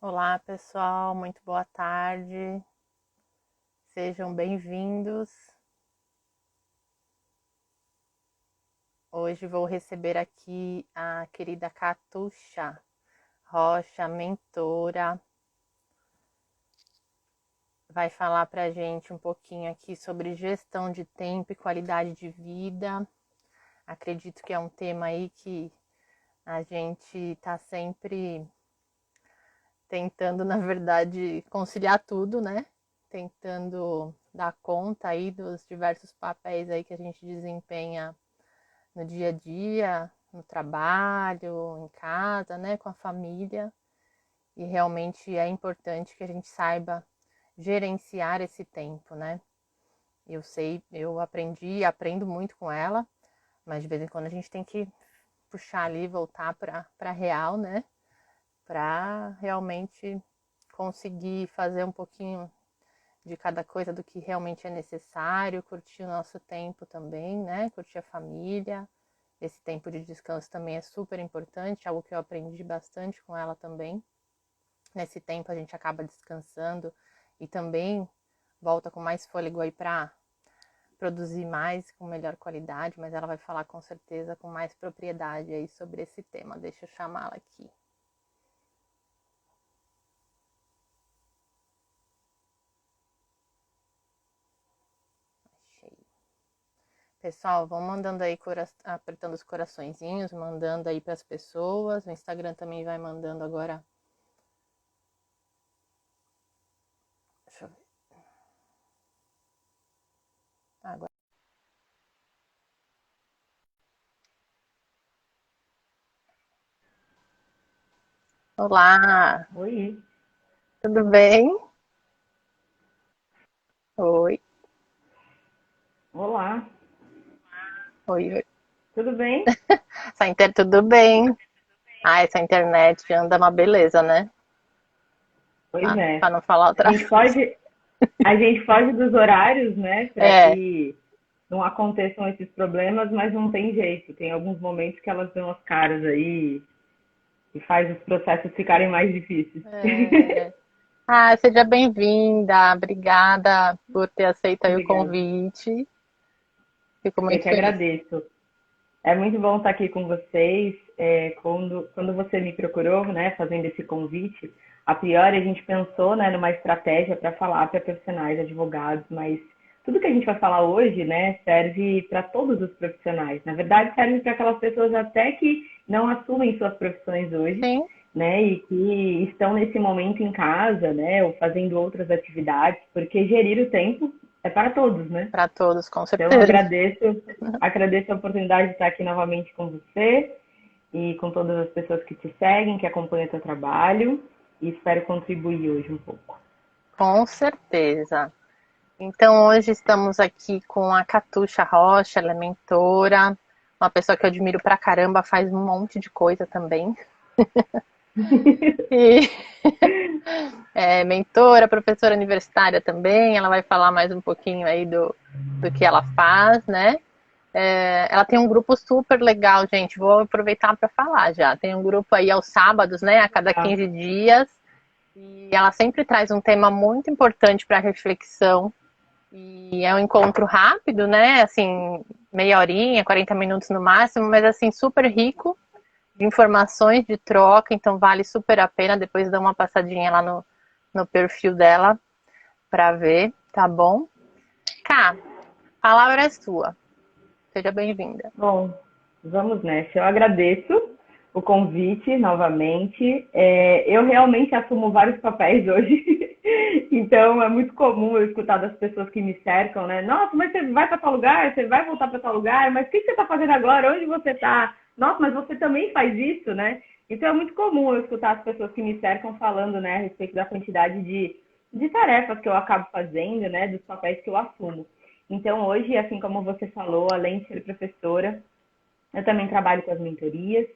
Olá, pessoal, muito boa tarde. Sejam bem-vindos. Hoje vou receber aqui a querida Catuxa Rocha, mentora. Vai falar para a gente um pouquinho aqui sobre gestão de tempo e qualidade de vida. Acredito que é um tema aí que a gente está sempre tentando, na verdade, conciliar tudo, né? Tentando dar conta aí dos diversos papéis aí que a gente desempenha no dia a dia, no trabalho, em casa, né, com a família. E realmente é importante que a gente saiba gerenciar esse tempo, né? Eu sei, eu aprendi, aprendo muito com ela, mas de vez em quando a gente tem que puxar ali, voltar para real, né? Para realmente conseguir fazer um pouquinho de cada coisa do que realmente é necessário, curtir o nosso tempo também, né? Curtir a família. Esse tempo de descanso também é super importante, algo que eu aprendi bastante com ela também. Nesse tempo a gente acaba descansando e também volta com mais fôlego aí para produzir mais com melhor qualidade, mas ela vai falar com certeza com mais propriedade aí sobre esse tema. Deixa eu chamá-la aqui. Achei. Pessoal, vão mandando aí, apertando os coraçõezinhos, mandando aí para as pessoas. O Instagram também vai mandando agora. Deixa eu ver. Agora. Olá, Oi, tudo bem? Oi, olá, oi, oi. tudo bem? Tudo bem? Ah, essa internet anda uma beleza, né? Pois Pra é. não falar A outra gente coisa. pode, a gente foge dos horários, né, para É, que não aconteçam esses problemas, mas não tem jeito. Tem alguns momentos que elas dão as caras aí e faz os processos ficarem mais difíceis. é. Ah, seja bem-vinda. Obrigada por ter aceito aí o Obrigada. convite. Fico Eu muito que feliz. agradeço. É muito bom estar aqui com vocês. Quando você me procurou, né, fazendo esse convite, a priori a gente pensou, né, numa estratégia para falar para profissionais, advogados, mas tudo que a gente vai falar hoje, né, serve para todos os profissionais. Na verdade, serve para aquelas pessoas até que não assumem suas profissões hoje, Sim, né, e que estão nesse momento em casa, né, ou fazendo outras atividades, porque gerir o tempo é para todos, né? para todos, com Então, eu certeza. agradeço a oportunidade de estar aqui novamente com você e com todas as pessoas que te seguem, que acompanham o teu trabalho, e espero contribuir hoje um pouco. Com certeza. Então, hoje estamos aqui com a Catuxa Rocha, ela é mentora, uma pessoa que eu admiro pra caramba, faz um monte de coisa também. E é mentora, professora universitária também, ela vai falar mais um pouquinho aí do que ela faz, né? Ela tem um grupo super legal, gente. Vou aproveitar para falar já. Tem um grupo aí aos sábados, né? A cada Tá? 15 dias. E ela sempre traz um tema muito importante para reflexão. E é um encontro rápido, né? Assim, meia horinha, 40 minutos no máximo, mas assim, super rico de informações, de troca. Então vale super a pena. Depois dá uma passadinha lá no perfil dela para ver, tá bom? Cá, a palavra é sua. Seja bem-vinda. Bom, vamos nessa. Eu agradeço o convite novamente. Eu realmente assumo vários papéis hoje, então é muito comum eu escutar das pessoas que me cercam, né? Nossa, mas você vai para tal lugar, você vai voltar para tal lugar, mas o que você está fazendo agora? Onde você está? Nossa, mas você também faz isso, né? Então é muito comum eu escutar as pessoas que me cercam falando, né, a respeito da quantidade de tarefas que eu acabo fazendo, né, dos papéis que eu assumo. Então, hoje, assim como você falou, além de ser professora, eu também trabalho com as mentorias.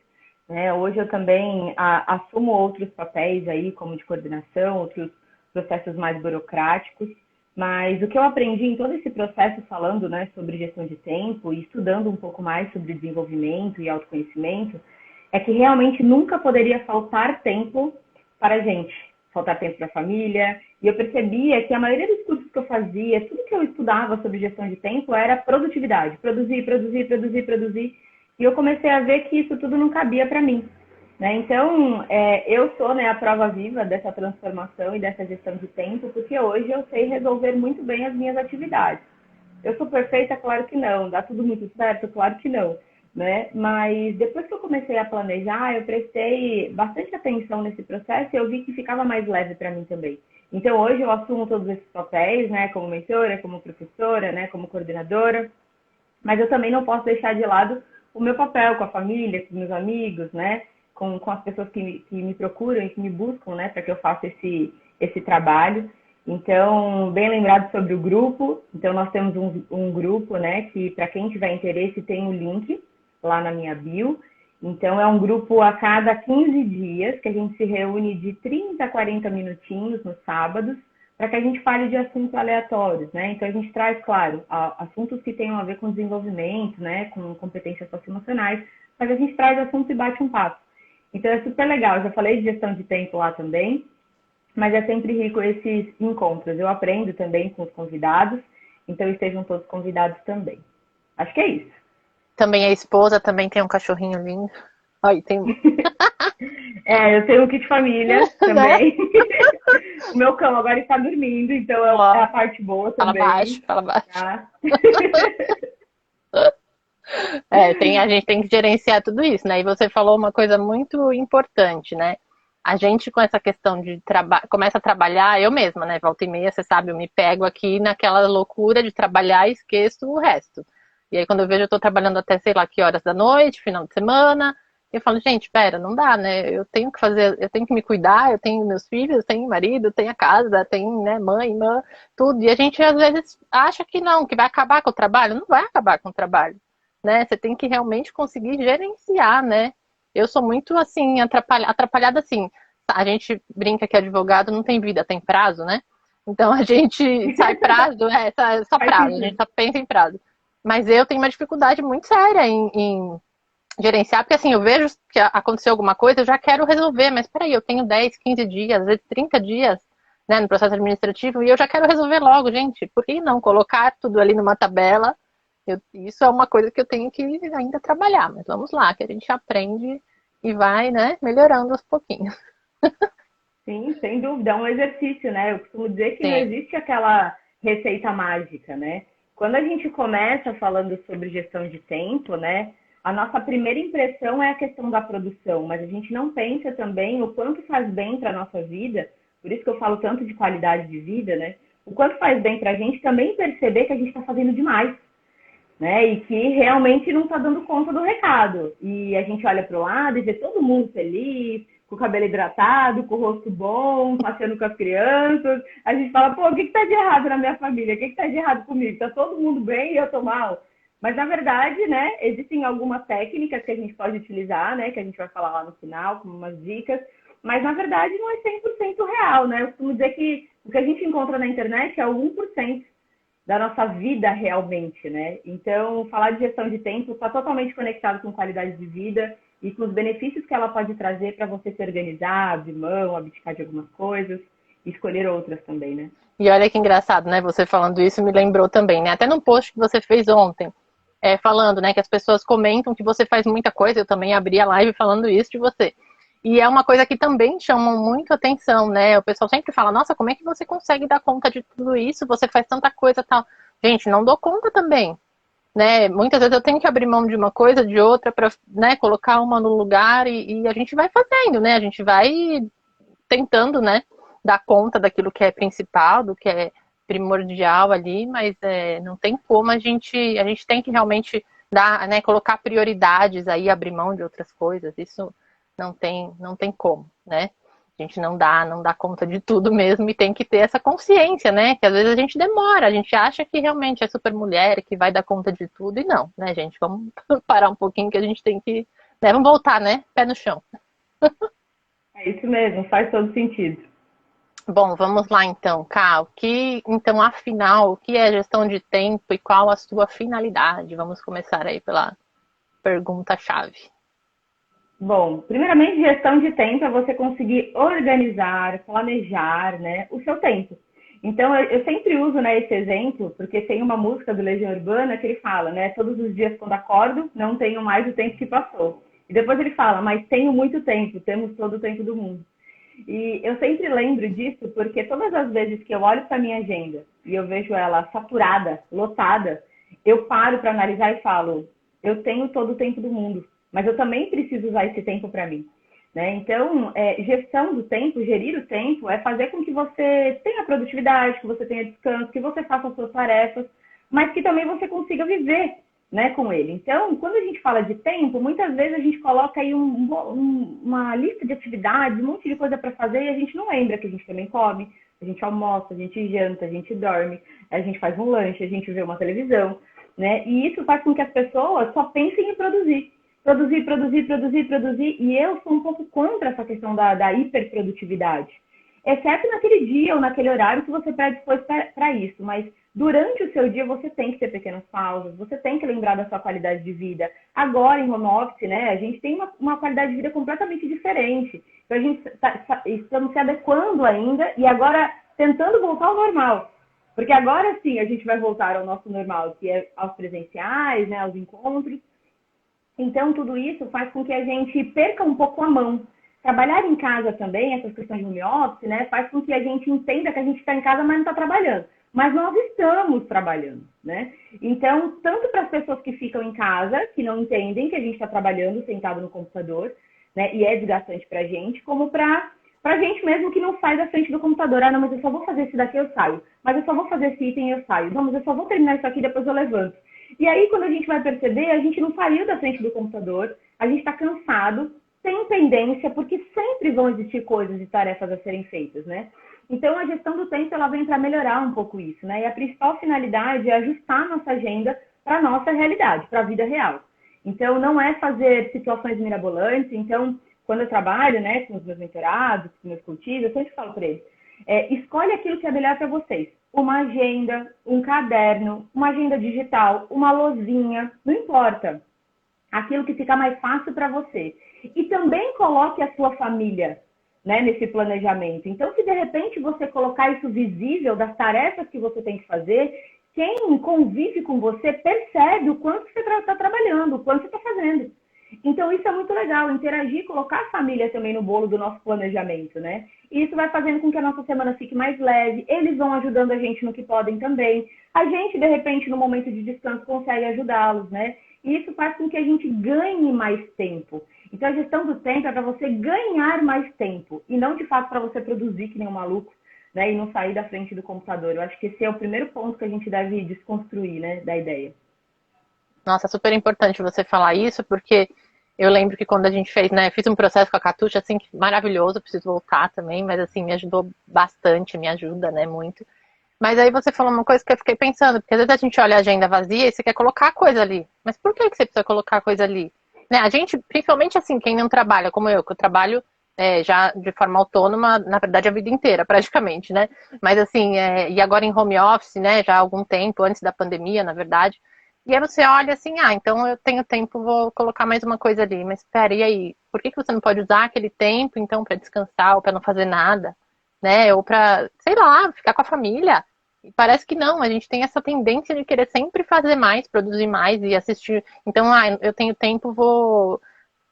Né? Hoje eu também assumo outros papéis aí, como de coordenação, outros processos mais burocráticos. Mas o que eu aprendi em todo esse processo, falando, né, sobre gestão de tempo e estudando um pouco mais sobre desenvolvimento e autoconhecimento, é que realmente nunca poderia faltar tempo para a gente. faltar tempo para a família. E eu percebia que a maioria dos cursos que eu fazia, tudo que eu estudava sobre gestão de tempo era produtividade. Produzir, produzir, produzir, produzir. E eu comecei a ver que isso tudo não cabia para mim. Né? Então, eu sou, né, a prova viva dessa transformação e dessa gestão de tempo, porque hoje eu sei resolver muito bem as minhas atividades. Eu sou perfeita? Claro que não. Dá tudo muito certo? Claro que não. Né? Mas depois que eu comecei a planejar, eu prestei bastante atenção nesse processo e eu vi que ficava mais leve para mim também. Então, hoje eu assumo todos esses papéis, né, como mentora, como professora, né, como coordenadora, mas eu também não posso deixar de lado o meu papel com a família, com meus amigos, né, com as pessoas que me procuram e que me buscam, né, para que eu faça esse trabalho. Então, bem lembrado sobre o grupo. Então, nós temos um grupo, né, que para quem tiver interesse tem o link lá na minha bio. Então, é um grupo a cada 15 dias, que a gente se reúne de 30 a 40 minutinhos nos sábados, para que a gente fale de assuntos aleatórios, né? Então, a gente traz, claro, assuntos que tenham a ver com desenvolvimento, né, com competências socioemocionais, mas a gente traz assuntos e bate um papo. Então, é super legal. Eu já falei de gestão de tempo lá também, mas é sempre rico esses encontros. Eu aprendo também com os convidados, então estejam todos convidados também. Acho que é isso. Também a esposa também tem um cachorrinho lindo. Aí tem. Eu tenho um kit família Né? também. O meu cão agora está dormindo, então é a parte boa Fala também. baixo, fala baixo. Tá? A gente tem que gerenciar tudo isso, né? E você falou uma coisa muito importante, né? A gente com essa questão de começa a trabalhar, eu mesma, né? Volta e meia, você sabe, eu me pego aqui naquela loucura de trabalhar e esqueço o resto. E aí quando eu vejo, eu tô trabalhando até sei lá que horas da noite, final de semana. Eu falo, gente, pera, não dá, né? Eu tenho que fazer, eu tenho que me cuidar, eu tenho meus filhos, eu tenho marido, eu tenho a casa, tenho, né, mãe, irmã, tudo. E a gente às vezes acha que não, que vai acabar com o trabalho. Não vai acabar com o trabalho, né? Você tem que realmente conseguir gerenciar, né? Eu sou muito assim, atrapalhada assim. A gente brinca que advogado não tem vida, tem prazo, né? Então a gente sai prazo, só Faz prazo, a gente sentido. só pensa em prazo. Mas eu tenho uma dificuldade muito séria em gerenciar, porque assim, eu vejo que aconteceu alguma coisa, eu já quero resolver, mas peraí, eu tenho 10, 15 dias, às vezes 30 dias, né, no processo administrativo, e eu já quero resolver logo, gente. Por que não colocar tudo ali numa tabela? Isso é uma coisa que eu tenho que ainda trabalhar, mas vamos lá, que a gente aprende e vai, né, melhorando aos pouquinhos. Sim, sem dúvida, é um exercício, né? Eu costumo dizer que não Sim, existe aquela receita mágica, né? Quando a gente começa falando sobre gestão de tempo, né? A nossa primeira impressão é a questão da produção, mas a gente não pensa também o quanto faz bem para a nossa vida, por isso que eu falo tanto de qualidade de vida, né? O quanto faz bem para a gente também perceber que a gente está fazendo demais, né? E que realmente não está dando conta do recado. E a gente olha para o lado e vê todo mundo feliz, com o cabelo hidratado, com o rosto bom, passeando com as crianças. A gente fala, pô, o que está de errado na minha família? O que está de errado comigo? Está todo mundo bem e eu estou mal? Mas, na verdade, né, existem algumas técnicas que a gente pode utilizar, né, que a gente vai falar lá no final, como umas dicas, mas, na verdade, não é 100% real, né? Eu costumo dizer que o que a gente encontra na internet é o 1% da nossa vida realmente, né? Então, falar de gestão de tempo está totalmente conectado com qualidade de vida e com os benefícios que ela pode trazer para você se organizar, abrir mão, abdicar de algumas coisas e escolher outras também, né? e olha que engraçado, né? Você falando isso me lembrou também, né? Até num post que você fez ontem, falando, né, que as pessoas comentam que você faz muita coisa. Eu também abri a live falando isso de você. E é uma coisa que também chama muito atenção, né? O pessoal sempre fala, nossa, como é que você consegue dar conta de tudo isso? Você faz tanta coisa, tal. Gente, não dou conta também, né? Muitas vezes eu tenho que abrir mão de uma coisa, de outra, para, né, colocar uma no lugar e a gente vai fazendo, né? A gente vai tentando, né, dar conta daquilo que é principal, do que é primordial ali, mas não tem como a gente tem que realmente dar, né, colocar prioridades aí, abrir mão de outras coisas. Isso não tem como, né? A gente não dá conta de tudo mesmo e tem que ter essa consciência, né? Que às vezes a gente demora, a gente acha que realmente é super mulher, que vai dar conta de tudo e não, né, gente? Vamos parar um pouquinho que a gente tem que, né, vamos voltar, né? Pé no chão. É isso mesmo, faz todo sentido. Bom, vamos lá então, Ká. Então, afinal, o que é gestão de tempo e qual a sua finalidade? Vamos começar aí pela pergunta-chave. Bom, primeiramente, gestão de tempo é você conseguir organizar, planejar, né, o seu tempo. Então, eu sempre uso, né, esse exemplo, porque tem uma música do Legião Urbana que ele fala, né, todos os dias quando acordo, não tenho mais o tempo que passou. E depois ele fala, mas tenho muito tempo, temos todo o tempo do mundo. E eu sempre lembro disso porque todas as vezes que eu olho para minha agenda e eu vejo ela saturada, lotada, eu paro para analisar e falo, eu tenho todo o tempo do mundo, mas eu também preciso usar esse tempo para mim. Né? Então, gestão do tempo, gerir o tempo, é fazer com que você tenha produtividade, que você tenha descanso, que você faça as suas tarefas, mas que também você consiga viver, né, com ele. Então, quando a gente fala de tempo, muitas vezes a gente coloca aí uma lista de atividades, um monte de coisa para fazer e a gente não lembra que a gente também come, a gente almoça, a gente janta, a gente dorme, a gente faz um lanche, a gente vê uma televisão, né? E isso faz com que as pessoas só pensem em produzir. Produzir, produzir, produzir, produzir. E eu sou um pouco contra essa questão da hiperprodutividade. Exceto naquele dia ou naquele horário que você predispôs para isso. Mas durante o seu dia você tem que ter pequenas pausas, você tem que lembrar da sua qualidade de vida. Agora, em home office, né, a gente tem uma qualidade de vida completamente diferente. Então, a gente estamos se adequando ainda e agora tentando voltar ao normal. Porque agora sim a gente vai voltar ao nosso normal, que é aos presenciais, né, aos encontros. Então, tudo isso faz com que a gente perca um pouco a mão. Trabalhar em casa também, essas questões de home office, né, faz com que a gente entenda que a gente está em casa, mas não está trabalhando. Mas nós estamos trabalhando, né? Então, tanto para as pessoas que ficam em casa, que não entendem que a gente está trabalhando sentado no computador, né, e é desgastante para a gente, como para a gente mesmo que não sai da frente do computador. Ah, não, mas eu só vou fazer esse daqui, eu saio. Mas eu só vou fazer esse item, eu saio. Não, mas eu só vou terminar isso aqui, depois eu levanto. E aí, quando a gente vai perceber, a gente não saiu da frente do computador, a gente está cansado, tem pendência, porque sempre vão existir coisas e tarefas a serem feitas, né? Então, a gestão do tempo, ela vem para melhorar um pouco isso, né? E a principal finalidade é ajustar a nossa agenda para a nossa realidade, para a vida real. Então, não é fazer situações mirabolantes. Então, quando eu trabalho, né, com os meus mentorados, com os meus coaches, eu sempre falo para eles, escolhe aquilo que é melhor para vocês. Uma agenda, um caderno, uma agenda digital, uma lousinha, não importa. Aquilo que fica mais fácil para você. E também coloque a sua família, né, nesse planejamento. Então, se de repente você colocar isso visível das tarefas que você tem que fazer, quem convive com você percebe o quanto você está trabalhando, o quanto você está fazendo. Então, isso é muito legal, interagir, colocar a família também no bolo do nosso planejamento, né? E isso vai fazendo com que a nossa semana fique mais leve, eles vão ajudando a gente no que podem também. A gente, de repente, no momento de descanso, consegue ajudá-los, né? E isso faz com que a gente ganhe mais tempo. Então, a gestão do tempo é para você ganhar mais tempo, e não, de fato, para você produzir que nem um maluco, né? E não sair da frente do computador. Eu acho que esse é o primeiro ponto que a gente deve desconstruir, né? Da ideia. Nossa, super importante você falar isso, porque eu lembro que quando a gente fez, né, fiz um processo com a Catuxa, assim, maravilhoso, preciso voltar também, mas assim, me ajudou bastante, me ajuda, né, muito. Mas aí você falou uma coisa que eu fiquei pensando, porque às vezes a gente olha a agenda vazia e você quer colocar a coisa ali. Mas por que você precisa colocar a coisa ali? Né, a gente, principalmente assim, quem não trabalha, como eu, que eu trabalho já de forma autônoma, na verdade, a vida inteira, praticamente, né? Mas assim, e agora em home office, né, já há algum tempo, antes da pandemia, na verdade. E aí você olha assim, então eu tenho tempo, vou colocar mais uma coisa ali. Mas espera, e aí? Por que você não pode usar aquele tempo, então, para descansar ou para não fazer nada? Né? Ou para, sei lá, ficar com a família? E parece que não, a gente tem essa tendência de querer sempre fazer mais, produzir mais e assistir. Então, eu tenho tempo, vou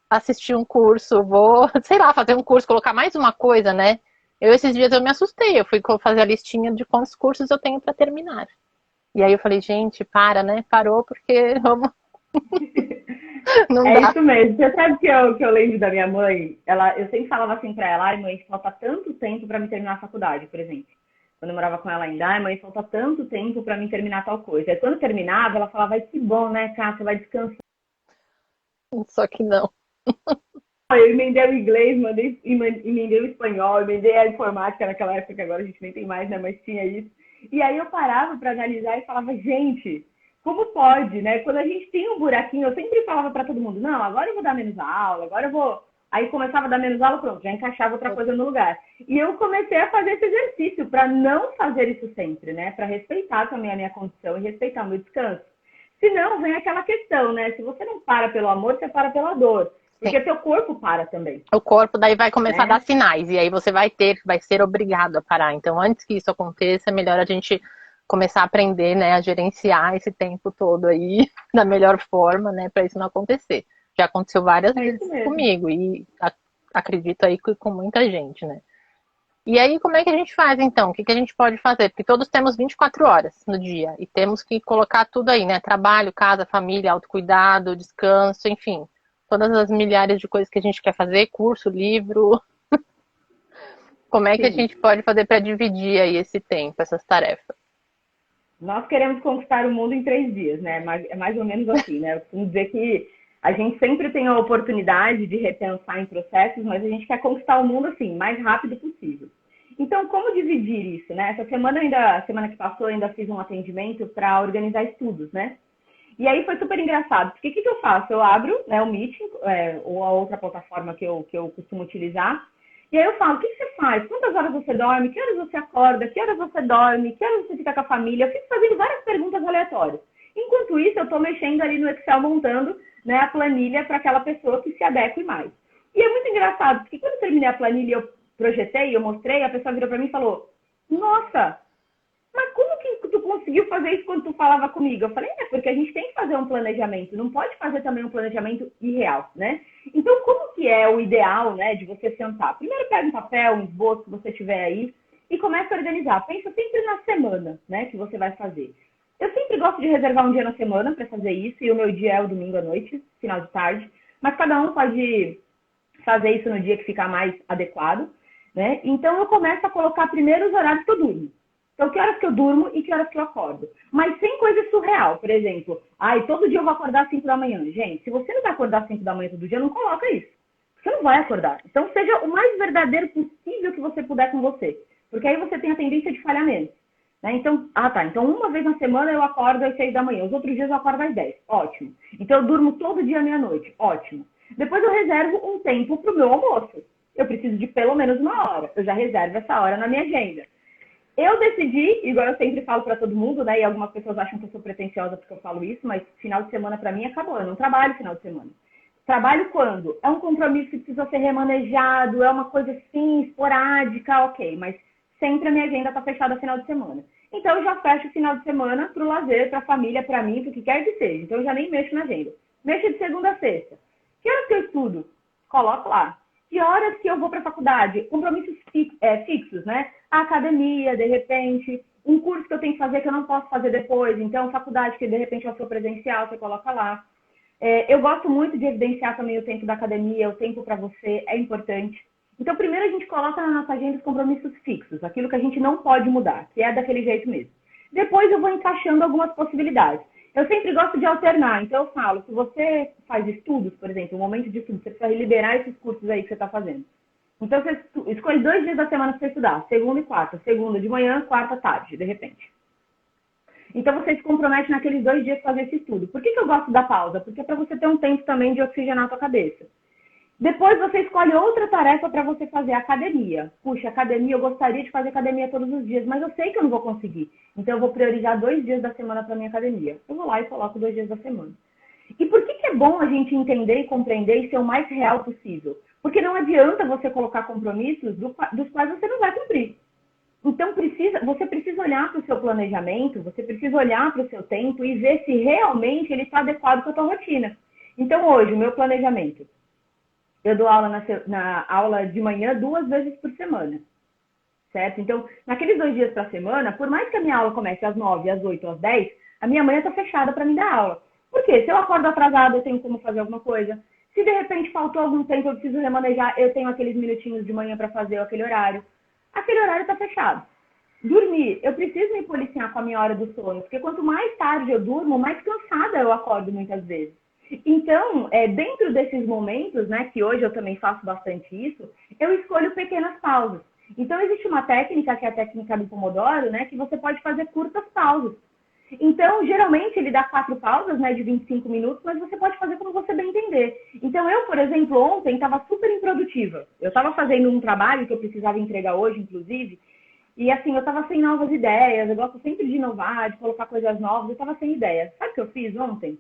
assistir um curso, vou, sei lá, fazer um curso, colocar mais uma coisa, né? Esses dias eu me assustei, eu fui fazer a listinha de quantos cursos eu tenho para terminar. E aí eu falei, gente, para, né? Parou porque vamos... não É dá. isso mesmo. Você sabe que eu lembro da minha mãe? Eu sempre falava assim pra ela, ai mãe, falta tanto tempo pra me terminar a faculdade, por exemplo. Quando eu morava com ela ainda, ai mãe, falta tanto tempo pra me terminar tal coisa. Aí quando terminava, ela falava, ai que bom, né, Cá, você vai descansar. Só que não. Eu emendei o inglês, emendei o espanhol, emendei a informática naquela época, que agora a gente nem tem mais, né, mas tinha isso. E aí eu parava pra analisar e falava, gente, como pode, né? Quando a gente tem um buraquinho, eu sempre falava para todo mundo, não, agora eu vou dar menos aula, agora eu vou. Aí começava a dar menos aula, pronto, já encaixava outra coisa no lugar. E eu comecei a fazer esse exercício para não fazer isso sempre, né? Para respeitar também a minha condição e respeitar o meu descanso. Se não, vem aquela questão, né? Se você não para pelo amor, você para pela dor. Porque teu corpo para também. O corpo daí vai começar a né? dar sinais, e aí você vai ser obrigado a parar. Então, antes que isso aconteça, é melhor a gente começar a aprender, né, a gerenciar esse tempo todo aí da melhor forma, né, para isso não acontecer. Já aconteceu várias É isso vezes mesmo. comigo, e acredito aí que com muita gente, né. E aí, como é que a gente faz, então? O que a gente pode fazer? Porque todos temos 24 horas no dia, e temos que colocar tudo aí, né, trabalho, casa, família, autocuidado, descanso, enfim, todas as milhares de coisas que a gente quer fazer, curso, livro. Como é que a Sim. gente pode fazer para dividir aí esse tempo, essas tarefas? Nós queremos conquistar o mundo em 3 dias, né? É mais ou menos assim, né? Eu costumo dizer que a gente sempre tem a oportunidade de repensar em processos, mas a gente quer conquistar o mundo assim, mais rápido possível. Então, como dividir isso, né? Essa semana semana que passou, eu ainda fiz um atendimento para organizar estudos, né? E aí foi super engraçado, porque o que eu faço? Eu abro, né, o Meeting, ou a outra plataforma que eu costumo utilizar, e aí eu falo, o que você faz? Quantas horas você dorme? Que horas você acorda? Que horas você dorme? Que horas você fica com a família? Eu fico fazendo várias perguntas aleatórias. Enquanto isso, eu estou mexendo ali no Excel, montando, né, a planilha para aquela pessoa que se adeque mais. E é muito engraçado, porque quando eu terminei a planilha, eu projetei, eu mostrei, a pessoa virou para mim e falou, nossa, mas como que tu conseguiu fazer isso quando tu falava comigo? Eu falei, porque a gente tem que fazer um planejamento, não pode fazer também um planejamento irreal, né? Então, como que é o ideal, né, de você sentar? Primeiro pega um papel, um esboço que você tiver aí e começa a organizar. Pensa sempre na semana, né, que você vai fazer. Eu sempre gosto de reservar um dia na semana para fazer isso, e o meu dia é o domingo à noite, final de tarde, mas cada um pode fazer isso no dia que ficar mais adequado, né? Então, eu começo a colocar primeiro os horários que eu durmo. Então, que horas que eu durmo e que horas que eu acordo. Mas sem coisa surreal. Por exemplo, todo dia eu vou acordar às 5 da manhã. Gente, se você não vai acordar às 5 da manhã todo dia, não coloca isso. Você não vai acordar. Então, seja o mais verdadeiro possível que você puder com você. Porque aí você tem a tendência de falhar menos. Né? Então, então uma vez na semana eu acordo às 6 da manhã. Os outros dias eu acordo às 10. Ótimo. Então, eu durmo todo dia à meia-noite. Ótimo. Depois eu reservo um tempo para o meu almoço. Eu preciso de pelo menos 1 hora. Eu já reservo essa hora na minha agenda. Eu decidi, igual eu sempre falo para todo mundo, né? E algumas pessoas acham que eu sou pretensiosa porque eu falo isso, mas final de semana para mim acabou. Eu não trabalho final de semana. Trabalho quando? É um compromisso que precisa ser remanejado, é uma coisa assim, esporádica, ok. Mas sempre a minha agenda está fechada final de semana. Então eu já fecho o final de semana para o lazer, para a família, para mim, para o que quer que seja. Então eu já nem mexo na agenda. Mexo de segunda a sexta. Que horas que eu estudo? Coloco lá. Que horas que eu vou para a faculdade? Compromissos fixos, né? A academia, de repente, um curso que eu tenho que fazer que eu não posso fazer depois. Então, faculdade que de repente eu sou presencial, você coloca lá. Eu gosto muito de evidenciar também o tempo da academia, o tempo para você é importante. Então, primeiro a gente coloca na nossa agenda os compromissos fixos, aquilo que a gente não pode mudar, que é daquele jeito mesmo. Depois eu vou encaixando algumas possibilidades. Eu sempre gosto de alternar, então eu falo, se você faz estudos, por exemplo, um momento de estudo, você precisa liberar esses cursos aí que você está fazendo. Então você escolhe 2 dias da semana para você estudar, segunda e quarta. Segunda de manhã, quarta à tarde, de repente. Então você se compromete naqueles 2 dias para fazer esse estudo. Por que eu gosto da pausa? Porque é para você ter um tempo também de oxigenar a sua cabeça. Depois você escolhe outra tarefa para você fazer, academia. Puxa, academia, eu gostaria de fazer academia todos os dias, mas eu sei que eu não vou conseguir. Então eu vou priorizar 2 dias da semana para minha academia. Eu vou lá e coloco 2 dias da semana. E por que é bom a gente entender e compreender e ser o mais real possível? Porque não adianta você colocar compromissos dos quais você não vai cumprir. Então você precisa olhar para o seu planejamento, você precisa olhar para o seu tempo e ver se realmente ele está adequado com a sua rotina. Então hoje, o meu planejamento. Eu dou aula na aula de manhã 2 vezes por semana, certo? Então, naqueles 2 dias para a semana, por mais que a minha aula comece às 9, às 8 ou às 10, a minha manhã está fechada para me dar aula. Por quê? Se eu acordo atrasado, eu tenho como fazer alguma coisa. Se de repente faltou algum tempo, eu preciso remanejar, eu tenho aqueles minutinhos de manhã para fazer aquele horário. Aquele horário está fechado. Dormir, eu preciso me policiar com a minha hora do sono, porque quanto mais tarde eu durmo, mais cansada eu acordo muitas vezes. Então, dentro desses momentos, né, que hoje eu também faço bastante isso, eu escolho pequenas pausas. Então, existe uma técnica, que é a técnica do Pomodoro, né, que você pode fazer curtas pausas. Então, geralmente, ele dá 4 pausas, né, de 25 minutos, mas você pode fazer como você bem entender. Então, eu, por exemplo, ontem estava super improdutiva. Eu estava fazendo um trabalho que eu precisava entregar hoje, inclusive, e assim, eu estava sem novas ideias, eu gosto sempre de inovar, de colocar coisas novas, eu estava sem ideias. Sabe o que eu fiz ontem?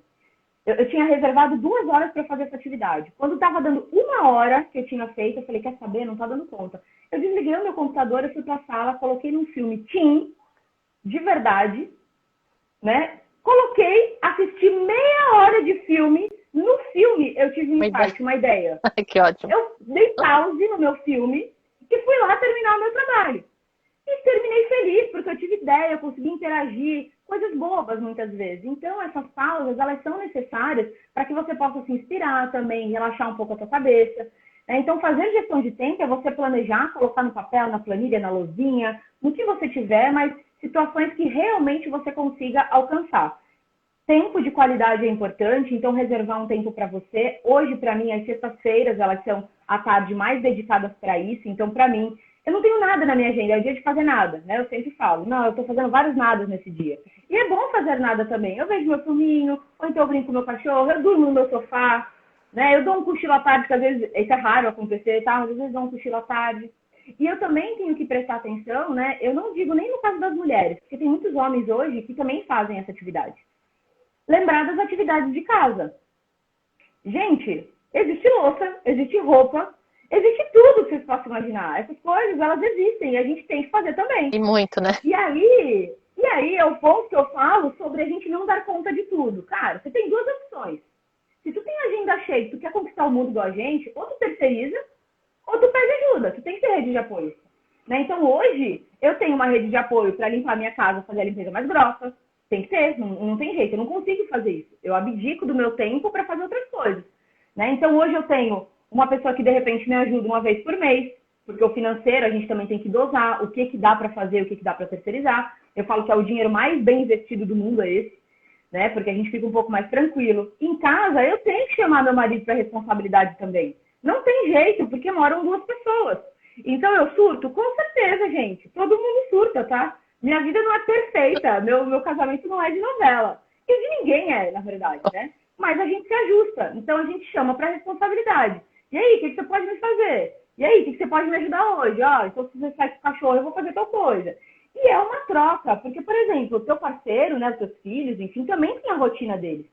Eu tinha reservado 2 horas para fazer essa atividade. Quando estava dando 1 hora que eu tinha feito, eu falei, quer saber? Não está dando conta. Eu desliguei o meu computador, eu fui para a sala, coloquei num filme teen, de verdade, né? Coloquei, assisti meia hora de filme. No filme, eu tive um insight, uma ideia. Que ótimo. Eu dei pause no meu filme e fui lá terminar o meu trabalho. E terminei feliz, porque eu tive ideia, eu consegui interagir, coisas bobas muitas vezes. Então, essas pausas, elas são necessárias para que você possa se inspirar também, relaxar um pouco a sua cabeça. Então, fazer gestão de tempo é você planejar, colocar no papel, na planilha, na lousinha, no que você tiver, mas situações que realmente você consiga alcançar. Tempo de qualidade é importante, então reservar um tempo para você. Hoje, para mim, as sextas-feiras, elas são à tarde mais dedicadas para isso. Então, para mim, eu não tenho nada na minha agenda, é o dia de fazer nada, né? Eu sempre falo, não, eu estou fazendo vários nadas nesse dia. E é bom fazer nada também. Eu vejo meu filminho, ou então eu brinco com meu cachorro, eu durmo no meu sofá, né? Eu dou um cochilo à tarde, que às vezes, isso é raro acontecer, tá? Mas às vezes dou um cochilo à tarde. E eu também tenho que prestar atenção, né? Eu não digo nem no caso das mulheres, porque tem muitos homens hoje que também fazem essa atividade. Lembrar das atividades de casa. Gente, existe louça, existe roupa, existe tudo que vocês possam imaginar. Essas coisas, elas existem e a gente tem que fazer também. E muito, né? E aí é o ponto que eu falo sobre a gente não dar conta de tudo. Cara, você tem duas opções. Se tu tem agenda cheia e tu quer conquistar o mundo igual a gente, ou tu terceiriza, ou tu pede ajuda. Tu tem que ter rede de apoio. Né? Então, hoje, eu tenho uma rede de apoio para limpar minha casa, fazer a limpeza mais grossa. Tem que ter, não tem jeito, eu não consigo fazer isso. Eu abdico do meu tempo para fazer outras coisas. Né? Então, hoje eu tenho uma pessoa que, de repente, me ajuda uma vez por mês, porque o financeiro a gente também tem que dosar o que dá para fazer, o que dá para terceirizar. Eu falo que é o dinheiro mais bem investido do mundo, é esse, né? Porque a gente fica um pouco mais tranquilo. Em casa, eu tenho que chamar meu marido para responsabilidade também. Não tem jeito, porque moram duas pessoas. Então, eu surto? Com certeza, gente. Todo mundo surta, tá? Minha vida não é perfeita, meu casamento não é de novela. E de ninguém é, na verdade, né? Mas a gente se ajusta. Então, a gente chama para responsabilidade. E aí, o que você pode me fazer? E aí, o que você pode me ajudar hoje? Então, se você sai com o cachorro, eu vou fazer tal coisa. E é uma troca, porque, por exemplo, o teu parceiro, né, os teus filhos, enfim, também tem a rotina deles.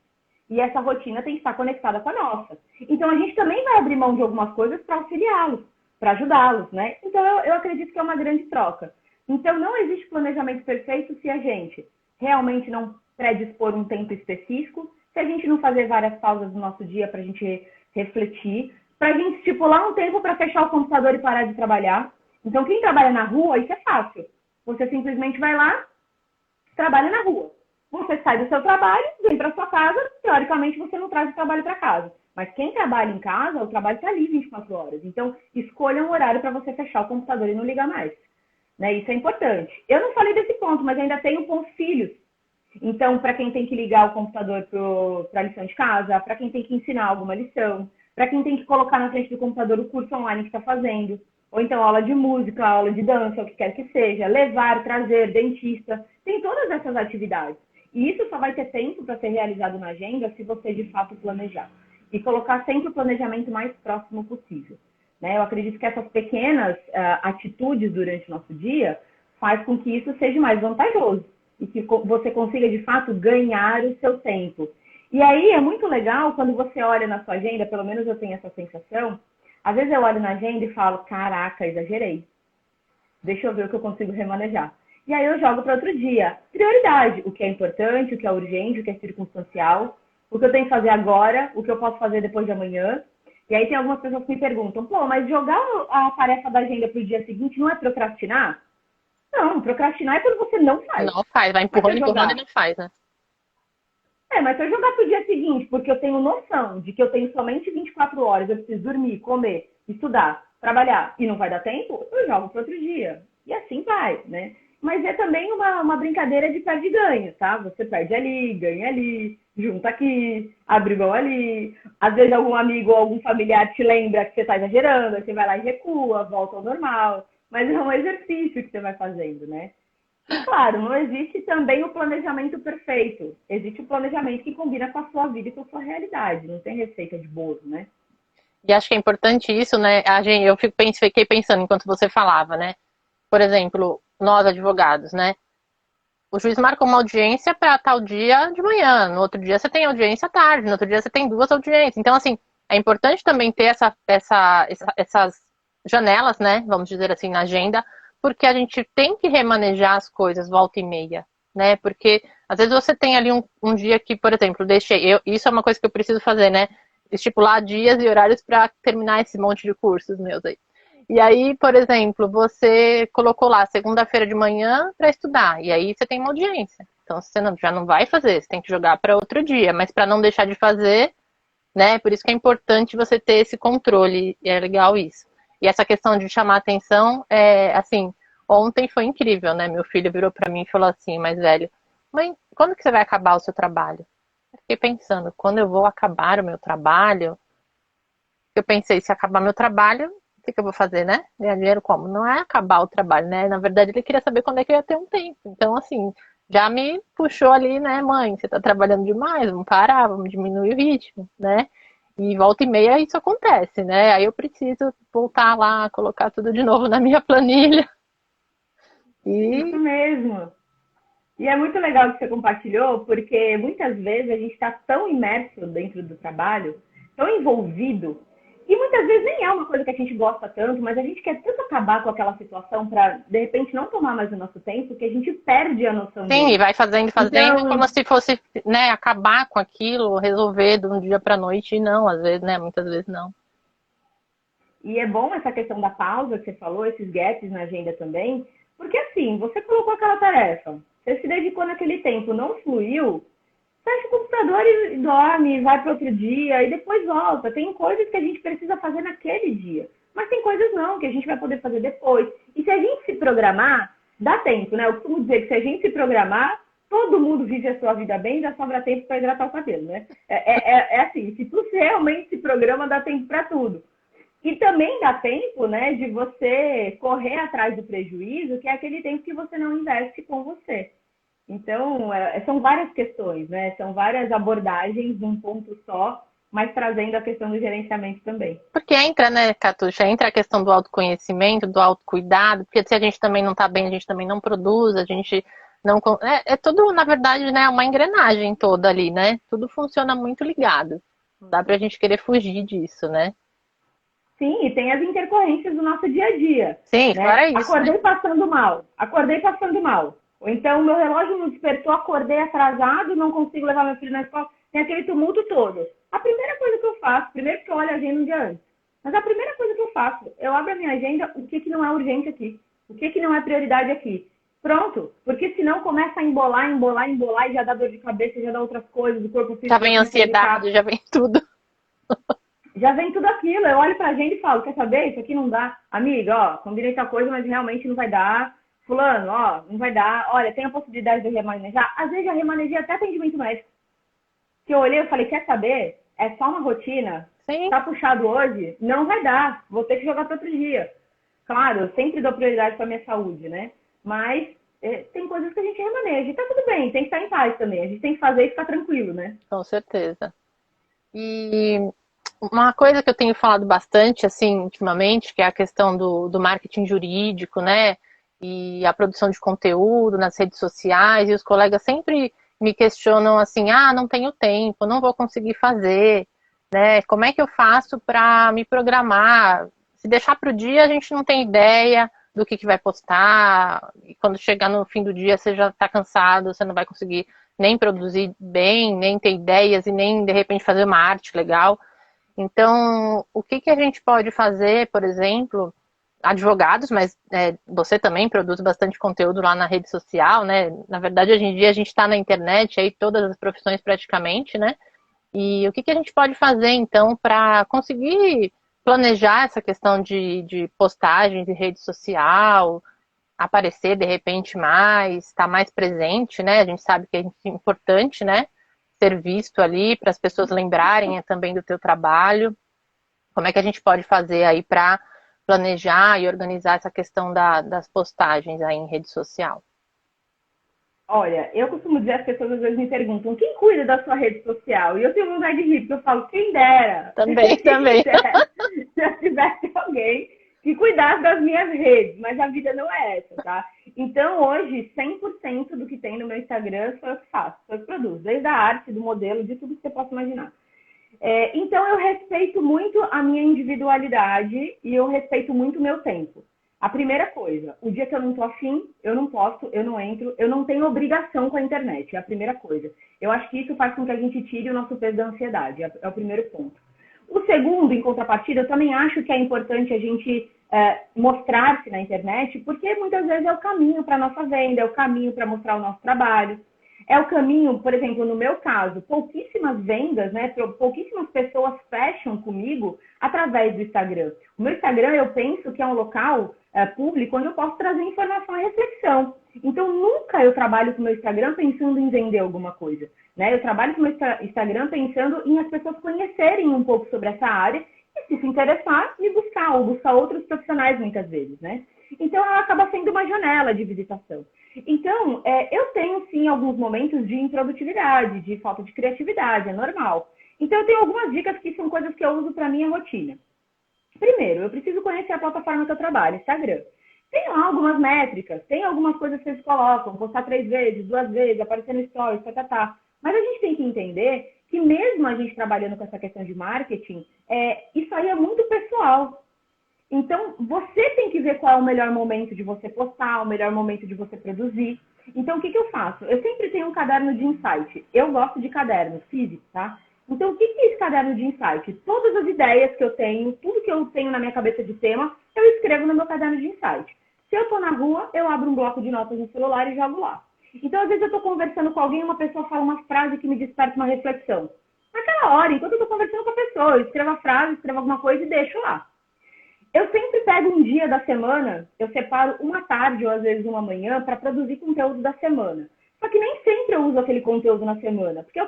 E essa rotina tem que estar conectada com a nossa. Então, a gente também vai abrir mão de algumas coisas para auxiliá-los, para ajudá-los, né? Então, eu acredito que é uma grande troca. Então, não existe planejamento perfeito se a gente realmente não predispor um tempo específico, se a gente não fazer várias pausas no nosso dia para a gente refletir, para a gente estipular um tempo para fechar o computador e parar de trabalhar. Então, quem trabalha na rua, isso é fácil. Você simplesmente vai lá, trabalha na rua. Você sai do seu trabalho, vem para sua casa, teoricamente você não traz o trabalho para casa. Mas quem trabalha em casa, o trabalho está ali 24 horas. Então, escolha um horário para você fechar o computador e não ligar mais. Né? Isso é importante. Eu não falei desse ponto, mas ainda tenho com os filhos. Então, para quem tem que ligar o computador para a lição de casa, para quem tem que ensinar alguma lição, para quem tem que colocar na frente do computador o curso online que está fazendo, ou então aula de música, aula de dança, o que quer que seja, levar, trazer, dentista, tem todas essas atividades. E isso só vai ter tempo para ser realizado na agenda se você de fato planejar. E colocar sempre o planejamento mais próximo possível. Né? Eu acredito que essas pequenas atitudes durante o nosso dia faz com que isso seja mais vantajoso e que você consiga, de fato, ganhar o seu tempo. E aí é muito legal quando você olha na sua agenda, pelo menos eu tenho essa sensação, às vezes eu olho na agenda e falo, caraca, exagerei. Deixa eu ver o que eu consigo remanejar. E aí eu jogo para outro dia. Prioridade, o que é importante, o que é urgente, o que é circunstancial, o que eu tenho que fazer agora, o que eu posso fazer depois de amanhã. E aí tem algumas pessoas que me perguntam, pô, mas jogar a tarefa da agenda para o dia seguinte não é procrastinar? Não, procrastinar é quando você não faz. Não faz, vai empurrando e não faz, né? Mas se eu jogar para o dia seguinte, porque eu tenho noção de que eu tenho somente 24 horas, eu preciso dormir, comer, estudar, trabalhar, e não vai dar tempo, eu jogo para outro dia. E assim vai, né? Mas é também uma brincadeira de perde e ganha, tá? Você perde ali, ganha ali, junta aqui, abre mão ali. Às vezes algum amigo ou algum familiar te lembra que você está exagerando, aí você vai lá e recua, volta ao normal. Mas é um exercício que você vai fazendo, né? E claro, não existe também o planejamento perfeito. Existe o planejamento que combina com a sua vida e com a sua realidade. Não tem receita de bolo, né? E acho que é importante isso, né? Eu fiquei pensando enquanto você falava, né? Por exemplo, nós advogados, né? o juiz marcou uma audiência para tal dia de manhã, no outro dia você tem audiência à tarde, no outro dia você tem 2 audiências. Então, assim, é importante também ter essas janelas, né, vamos dizer assim, na agenda, porque a gente tem que remanejar as coisas volta e meia, né, porque às vezes você tem ali um dia que, por exemplo, isso é uma coisa que eu preciso fazer, né, estipular dias e horários para terminar esse monte de cursos meus aí. E aí, por exemplo, você colocou lá segunda-feira de manhã para estudar, e aí você tem uma audiência. Então você já não vai fazer, você tem que jogar para outro dia, mas para não deixar de fazer, né? Por isso que é importante você ter esse controle, e é legal isso. E essa questão de chamar atenção, assim, ontem foi incrível, né? Meu filho virou para mim e falou assim, mais velho, mãe, quando que você vai acabar o seu trabalho? Eu fiquei pensando, quando eu vou acabar o meu trabalho, eu pensei, se acabar meu trabalho, o que eu vou fazer, né? Ganhar dinheiro como? Não é acabar o trabalho, né? Na verdade, ele queria saber quando é que eu ia ter um tempo. Então, assim, já me puxou ali, né, mãe? Você tá trabalhando demais, vamos parar, vamos diminuir o ritmo, né? E volta e meia isso acontece, né? Aí eu preciso voltar lá, colocar tudo de novo na minha planilha. Isso E mesmo. E é muito legal que você compartilhou, porque muitas vezes a gente está tão imerso dentro do trabalho, tão envolvido, e muitas vezes nem é uma coisa que a gente gosta tanto, mas a gente quer tanto acabar com aquela situação para, de repente, não tomar mais o nosso tempo, que a gente perde a noção sim, e dele. vai fazendo, fazendo, Então, como se fosse, né, acabar com aquilo, resolver de um dia para noite, e não, às vezes, né? Muitas vezes não. e é bom essa questão da pausa que você falou, esses gaps na agenda também, porque assim, você colocou aquela tarefa, você se dedicou naquele tempo, não fluiu, fecha o computador e dorme, vai para outro dia e depois volta. Tem coisas que a gente precisa fazer naquele dia, mas tem coisas não, que a gente vai poder fazer depois. E se a gente se programar, dá tempo, né? Eu costumo dizer que se a gente se programar, todo mundo vive a sua vida bem, já sobra tempo para hidratar o cabelo, né? É assim, se tu realmente se programa, dá tempo para tudo. E também dá tempo, né, de você correr atrás do prejuízo, que é aquele tempo que você não investe com você. Então, são várias questões, né? São várias abordagens num ponto só, mas trazendo a questão do gerenciamento também. Porque entra, né, Catuxa, entra a questão do autoconhecimento, do autocuidado, porque se a gente também não tá bem, a gente também não produz, a gente não. É tudo, na verdade, né, uma engrenagem toda ali, né? Tudo funciona muito ligado. Não dá pra gente querer fugir disso, né? Sim, e tem as intercorrências do nosso dia a dia, Sim, né? fora isso, né? Acordei passando mal. Ou então, meu relógio não despertou, acordei atrasado, não consigo levar meu filho na escola, tem aquele tumulto todo. A primeira coisa que eu faço, primeiro que eu olho a agenda um dia antes, mas a primeira coisa que eu faço, eu abro a minha agenda, o que não é urgente aqui, o que não é prioridade aqui. Pronto, porque senão começa a embolar e já dá dor de cabeça, já dá outras coisas, o corpo Já físico já vem começa a ansiedade, gritar, já vem tudo. já vem tudo aquilo. Eu olho pra gente e falo, quer saber? Isso aqui não dá. Amiga, ó, combinei tal coisa, mas realmente não vai dar. Fulano, ó, não vai dar. Olha, tem a possibilidade de eu remanejar. Às vezes já remanejei até atendimento médico. Que eu olhei e falei, quer saber? É só uma rotina. Sim, Tá puxado hoje? Não vai dar. Vou ter que jogar para outro dia. Claro, eu sempre dou prioridade para minha saúde, né? Mas tem coisas que a gente remaneja. E tá tudo bem, tem que estar em paz também. A gente tem que fazer e ficar tranquilo, né? com certeza. E uma coisa que eu tenho falado bastante, assim, ultimamente, que é a questão do marketing jurídico, né? E a produção de conteúdo nas redes sociais, e os colegas sempre me questionam assim, ah, não tenho tempo, não vou conseguir fazer, né? Como é que eu faço para me programar? Se deixar para o dia, a gente não tem ideia do que vai postar, e quando chegar no fim do dia, você já está cansado, você não vai conseguir nem produzir bem, nem ter ideias e nem de repente fazer uma arte legal. Então, o que a gente pode fazer, por exemplo, advogados, mas você também produz bastante conteúdo lá na rede social, né? Na verdade, hoje em dia a gente está na internet, aí todas as profissões praticamente, né? E o que a gente pode fazer, então, para conseguir planejar essa questão de postagem de rede social, aparecer de repente mais, estar mais presente, né? A gente sabe que é importante, né? Ser visto ali para as pessoas lembrarem também do teu trabalho. Como é que a gente pode fazer aí para planejar e organizar essa questão das postagens aí em rede social? Olha, eu costumo dizer, as pessoas às vezes me perguntam, quem cuida da sua rede social? E eu tenho vontade de rir, porque eu falo, quem dera, Também, quem também. dera, se eu tivesse alguém que cuidasse das minhas redes, mas a vida não é essa, tá? Então, hoje, 100% do que tem no meu Instagram sou eu que faço, sou eu que produzo, desde a arte, do modelo, de tudo que você possa imaginar. Então, eu respeito muito a minha individualidade e eu respeito muito o meu tempo. A primeira coisa, o dia que eu não tô afim, eu não posto, eu não entro, eu não tenho obrigação com a internet, é a primeira coisa. Eu acho que isso faz com que a gente tire o nosso peso da ansiedade, é o primeiro ponto. O segundo, em contrapartida, eu também acho que é importante a gente mostrar-se na internet, porque muitas vezes é o caminho para a nossa venda, é o caminho para mostrar o nosso trabalho. É o caminho, por exemplo, no meu caso, pouquíssimas vendas, né? Pouquíssimas pessoas fecham comigo através do Instagram. O meu Instagram, eu penso que é um local público onde eu posso trazer informação e reflexão. Então, nunca eu trabalho com o meu Instagram pensando em vender alguma coisa, né? Eu trabalho com o meu Instagram pensando em as pessoas conhecerem um pouco sobre essa área e, se interessar, me buscar ou buscar outros profissionais muitas vezes, né? Então, ela acaba sendo uma janela de visitação. Então, eu tenho, sim, alguns momentos de improdutividade, de falta de criatividade, é normal. Então, eu tenho algumas dicas que são coisas que eu uso para minha rotina. Primeiro, eu preciso conhecer a plataforma que eu trabalho, Instagram. Tem lá algumas métricas, tem algumas coisas que eles colocam, postar 3 vezes, 2 vezes, aparecer no stories, tá. Mas a gente tem que entender que mesmo a gente trabalhando com essa questão de marketing, isso aí é muito pessoal. Então, você tem que ver qual é o melhor momento de você postar, o melhor momento de você produzir. Então, o que eu faço? Eu sempre tenho um caderno de insight. Eu gosto de cadernos físicos, tá? Então, o que é esse caderno de insight? Todas as ideias que eu tenho, tudo que eu tenho na minha cabeça de tema, eu escrevo no meu caderno de insight. Se eu tô na rua, eu abro um bloco de notas no celular e jogo lá. Então, às vezes eu tô conversando com alguém e uma pessoa fala uma frase que me desperta uma reflexão. Naquela hora, enquanto eu tô conversando com a pessoa, eu escrevo a frase, escrevo alguma coisa e deixo lá. Eu sempre pego um dia da semana, eu separo uma tarde ou às vezes uma manhã para produzir conteúdo da semana. Só que nem sempre eu uso aquele conteúdo na semana, porque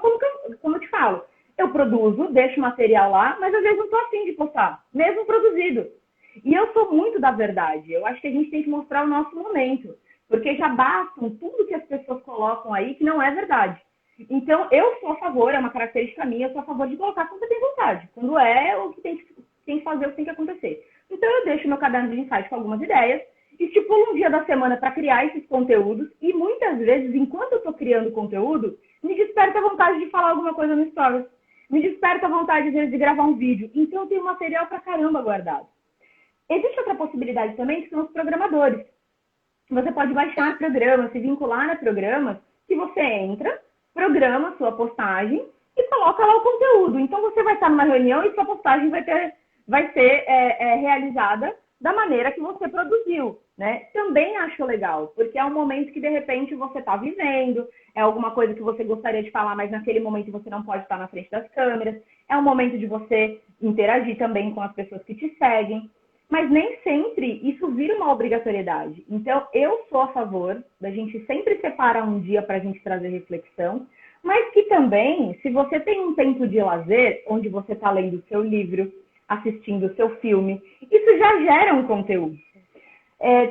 como eu te falo, eu produzo, deixo material lá, mas às vezes não estou afim de postar, mesmo produzido. E eu sou muito da verdade, eu acho que a gente tem que mostrar o nosso momento, porque já bastam tudo que as pessoas colocam aí que não é verdade. Então, eu sou a favor, é uma característica minha, eu sou a favor de colocar quando você tem vontade, quando é o que tem que fazer, o que tem que acontecer. Então, eu deixo meu caderno de insight com algumas ideias, estipulo um dia da semana para criar esses conteúdos e muitas vezes, enquanto eu estou criando conteúdo, me desperta a vontade de falar alguma coisa no Stories. Me desperta a vontade, às vezes, de gravar um vídeo. Então, eu tenho material pra caramba guardado. Existe outra possibilidade também, que são os programadores. Você pode baixar programas, se vincular a programas, que você entra, programa sua postagem e coloca lá o conteúdo. Então, você vai estar numa reunião e sua postagem vai ser realizada da maneira que você produziu, né? Também acho legal, porque é um momento que, de repente, você está vivendo, é alguma coisa que você gostaria de falar, mas naquele momento você não pode estar na frente das câmeras, é um momento de você interagir também com as pessoas que te seguem, mas nem sempre isso vira uma obrigatoriedade. Então, eu sou a favor da gente sempre separar um dia para a gente trazer reflexão, mas que também, se você tem um tempo de lazer, onde você está lendo o seu livro, assistindo o seu filme, isso já gera um conteúdo.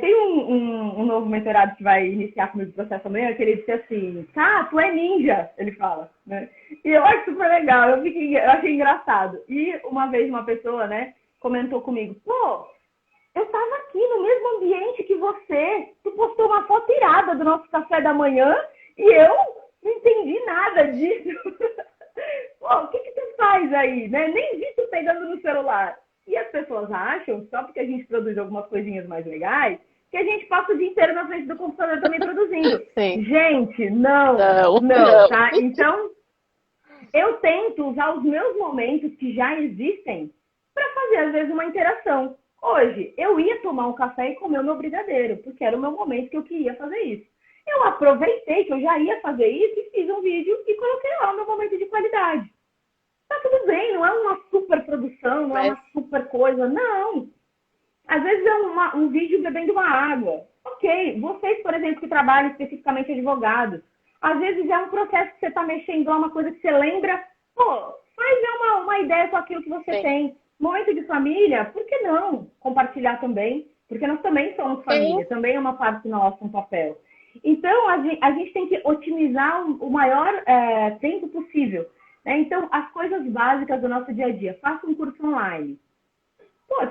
Tem um novo mentorado que vai iniciar comigo o processo amanhã, que ele disse assim, tu é ninja, ele fala, né? E eu acho super legal, eu achei engraçado. E uma vez uma pessoa, né, comentou comigo, eu tava aqui no mesmo ambiente que você, tu postou uma foto irada do nosso café da manhã e eu não entendi nada disso. O que tu faz aí, né? Nem vi tu pegando no celular. E as pessoas acham, só porque a gente produz algumas coisinhas mais legais, que a gente passa o dia inteiro na frente do computador também produzindo. Sim. Gente, não, tá? Então, eu tento usar os meus momentos que já existem para fazer, às vezes, uma interação. Hoje, eu ia tomar um café e comer o meu brigadeiro, porque era o meu momento que eu queria fazer isso. Eu aproveitei que eu já ia fazer isso e fiz um vídeo e coloquei lá o meu momento de qualidade. Tá tudo bem, não é uma super produção, não é uma super coisa, não. Às vezes é um vídeo bebendo uma água. Ok, vocês, por exemplo, que trabalham especificamente advogados, às vezes é um processo que você está mexendo lá, uma coisa que você lembra, faz uma ideia com aquilo que você tem. Momento de família, por que não compartilhar também? Porque nós também somos família, também é uma parte nossa, um papel. Então, a gente tem que otimizar o maior tempo possível. Né? Então, as coisas básicas do nosso dia a dia. Faça um curso online.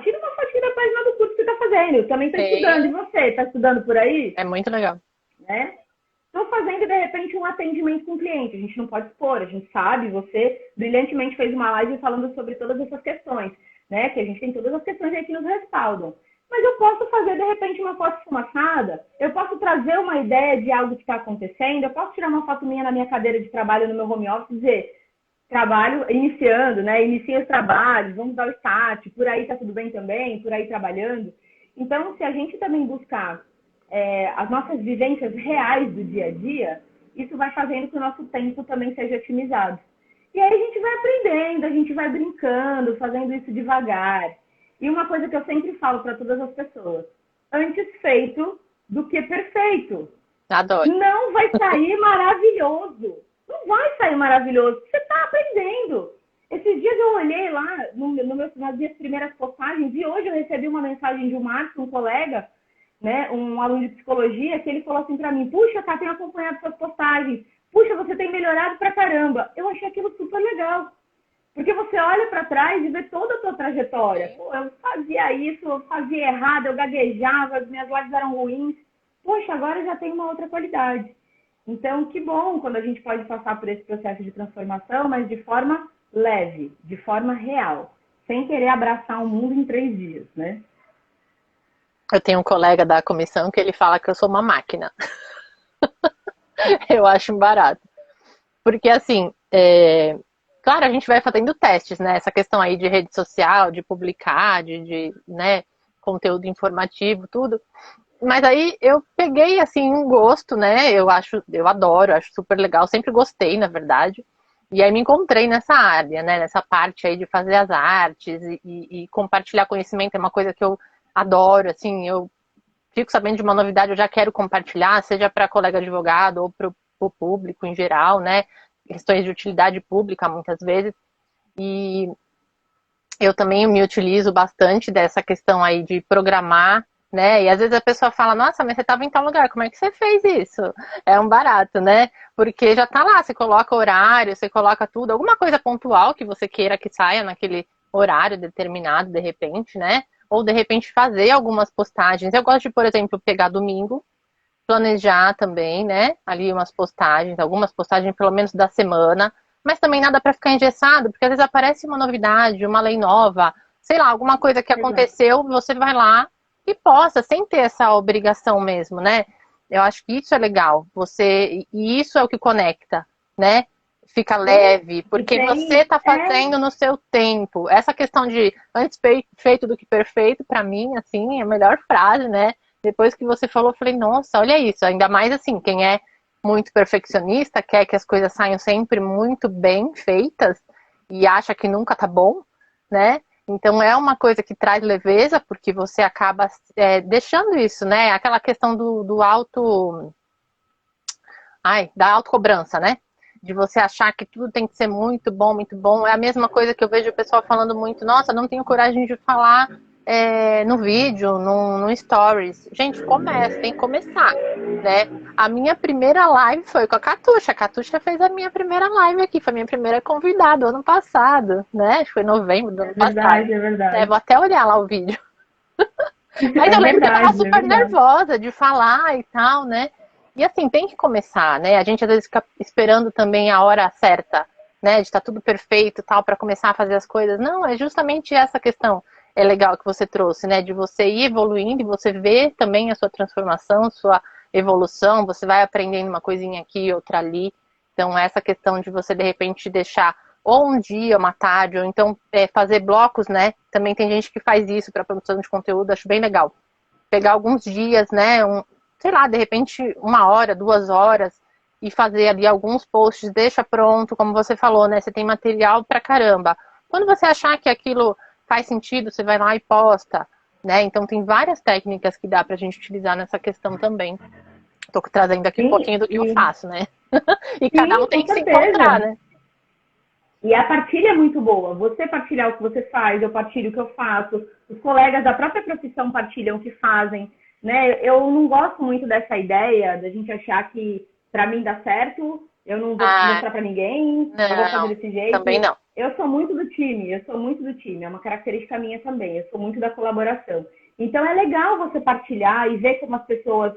Tira uma compartilha a página do curso que você está fazendo. Eu também estou estudando. E você? Está estudando por aí? É muito legal. Né? Estou fazendo, de repente, um atendimento com o cliente. A gente não pode expor, a gente sabe. Você brilhantemente fez uma live falando sobre todas essas questões, né? Que a gente tem todas as questões aí que nos respaldam. Mas eu posso fazer, de repente, uma foto esfumaçada, eu posso trazer uma ideia de algo que está acontecendo, eu posso tirar uma foto minha na minha cadeira de trabalho no meu home office e dizer, trabalho iniciando, né? Inicia os trabalhos, vamos dar o start, por aí tá tudo bem também, por aí trabalhando. Então, se a gente também buscar as nossas vivências reais do dia a dia, isso vai fazendo que o nosso tempo também seja otimizado. E aí a gente vai aprendendo, a gente vai brincando, fazendo isso devagar. E uma coisa que eu sempre falo para todas as pessoas, antes feito do que perfeito. Adoro. Não vai sair maravilhoso. Não vai sair maravilhoso. Você está aprendendo. Esses dias eu olhei lá nas minhas primeiras postagens e hoje eu recebi uma mensagem de um Marcos, um colega, né, um aluno de psicologia, que ele falou assim para mim, puxa, tá, tenho acompanhado suas postagens. Puxa, você tem melhorado pra caramba. Eu achei aquilo super legal. Porque você olha para trás e vê toda a tua trajetória. Pô, eu fazia isso, eu fazia errado, eu gaguejava, as minhas lives eram ruins. Poxa, agora já tem uma outra qualidade. Então, que bom quando a gente pode passar por esse processo de transformação, mas de forma leve, de forma real. Sem querer abraçar o mundo em 3 dias, né? Eu tenho um colega da comissão que ele fala que eu sou uma máquina. Eu acho um barato. Porque, assim, claro, a gente vai fazendo testes, né? Essa questão aí de rede social, de publicar, né, conteúdo informativo, tudo. Mas aí eu peguei, assim, um gosto, né? Eu adoro, acho super legal. Sempre gostei, na verdade. E aí me encontrei nessa área, né? Nessa parte aí de fazer as artes e compartilhar conhecimento é uma coisa que eu adoro, assim. Eu fico sabendo de uma novidade, eu já quero compartilhar, seja para colega advogado ou para o público em geral, né? Questões de utilidade pública, muitas vezes. E eu também me utilizo bastante dessa questão aí de programar, né? E às vezes a pessoa fala, nossa, mas você estava em tal lugar, como é que você fez isso? É um barato, né? Porque já tá lá, você coloca horário, você coloca tudo, alguma coisa pontual que você queira que saia naquele horário determinado, de repente, né? Ou de repente fazer algumas postagens. Eu gosto de, por exemplo, pegar domingo, planejar também, né? Ali umas postagens, algumas postagens pelo menos da semana, mas também nada para ficar engessado, porque às vezes aparece uma novidade, uma lei nova, sei lá, alguma coisa que aconteceu, você vai lá e posta, sem ter essa obrigação mesmo, né? Eu acho que isso é legal, e isso é o que conecta, né? Fica leve, porque você está fazendo no seu tempo. Essa questão de antes feito do que perfeito, para mim, assim, é a melhor frase, né? Depois que você falou, eu falei, nossa, olha isso. Ainda mais assim, quem é muito perfeccionista, quer que as coisas saiam sempre muito bem feitas e acha que nunca tá bom, né? Então é uma coisa que traz leveza, porque você acaba deixando isso, né? Aquela questão da autocobrança, né? De você achar que tudo tem que ser muito bom, muito bom. É a mesma coisa que eu vejo o pessoal falando muito, nossa, não tenho coragem de falar no vídeo, no stories. Gente, tem que começar, né? A minha primeira live foi com a Catuxa. A Catuxa fez a minha primeira live aqui, foi a minha primeira convidada ano passado, né? Acho que foi em novembro do ano passado. É verdade. Vou até olhar lá o vídeo. Mas eu lembro que eu tava super nervosa de falar e tal, né? E assim, tem que começar, né? A gente às vezes fica esperando também a hora certa, né? De estar tudo perfeito e tal, para começar a fazer as coisas. Não, é justamente essa questão legal que você trouxe, né? De você ir evoluindo e você ver também a sua transformação, sua evolução. Você vai aprendendo uma coisinha aqui, outra ali. Então, essa questão de você, de repente, deixar ou um dia, uma tarde, ou então fazer blocos, né? Também tem gente que faz isso para produção de conteúdo, acho bem legal. Pegar alguns dias, né? Sei lá, de repente 1 hora, 2 horas e fazer ali alguns posts, deixa pronto, como você falou, né? Você tem material pra caramba. Quando você achar que aquilo faz sentido, você vai lá e posta, né? Então tem várias técnicas que dá pra gente utilizar nessa questão também. Tô trazendo aqui um pouquinho do que eu faço, né? E cada um tem que se encontrar, né? E a partilha é muito boa. Você partilhar o que você faz, eu partilho o que eu faço, os colegas da própria profissão partilham o que fazem, né? Eu não gosto muito dessa ideia da gente achar que para mim dá certo, eu não vou Ah, mostrar para ninguém, eu vou fazer não, desse também jeito. não. Eu sou muito do time, eu sou muito do time, é uma característica minha também, eu sou muito da colaboração. Então é legal você partilhar e ver como as pessoas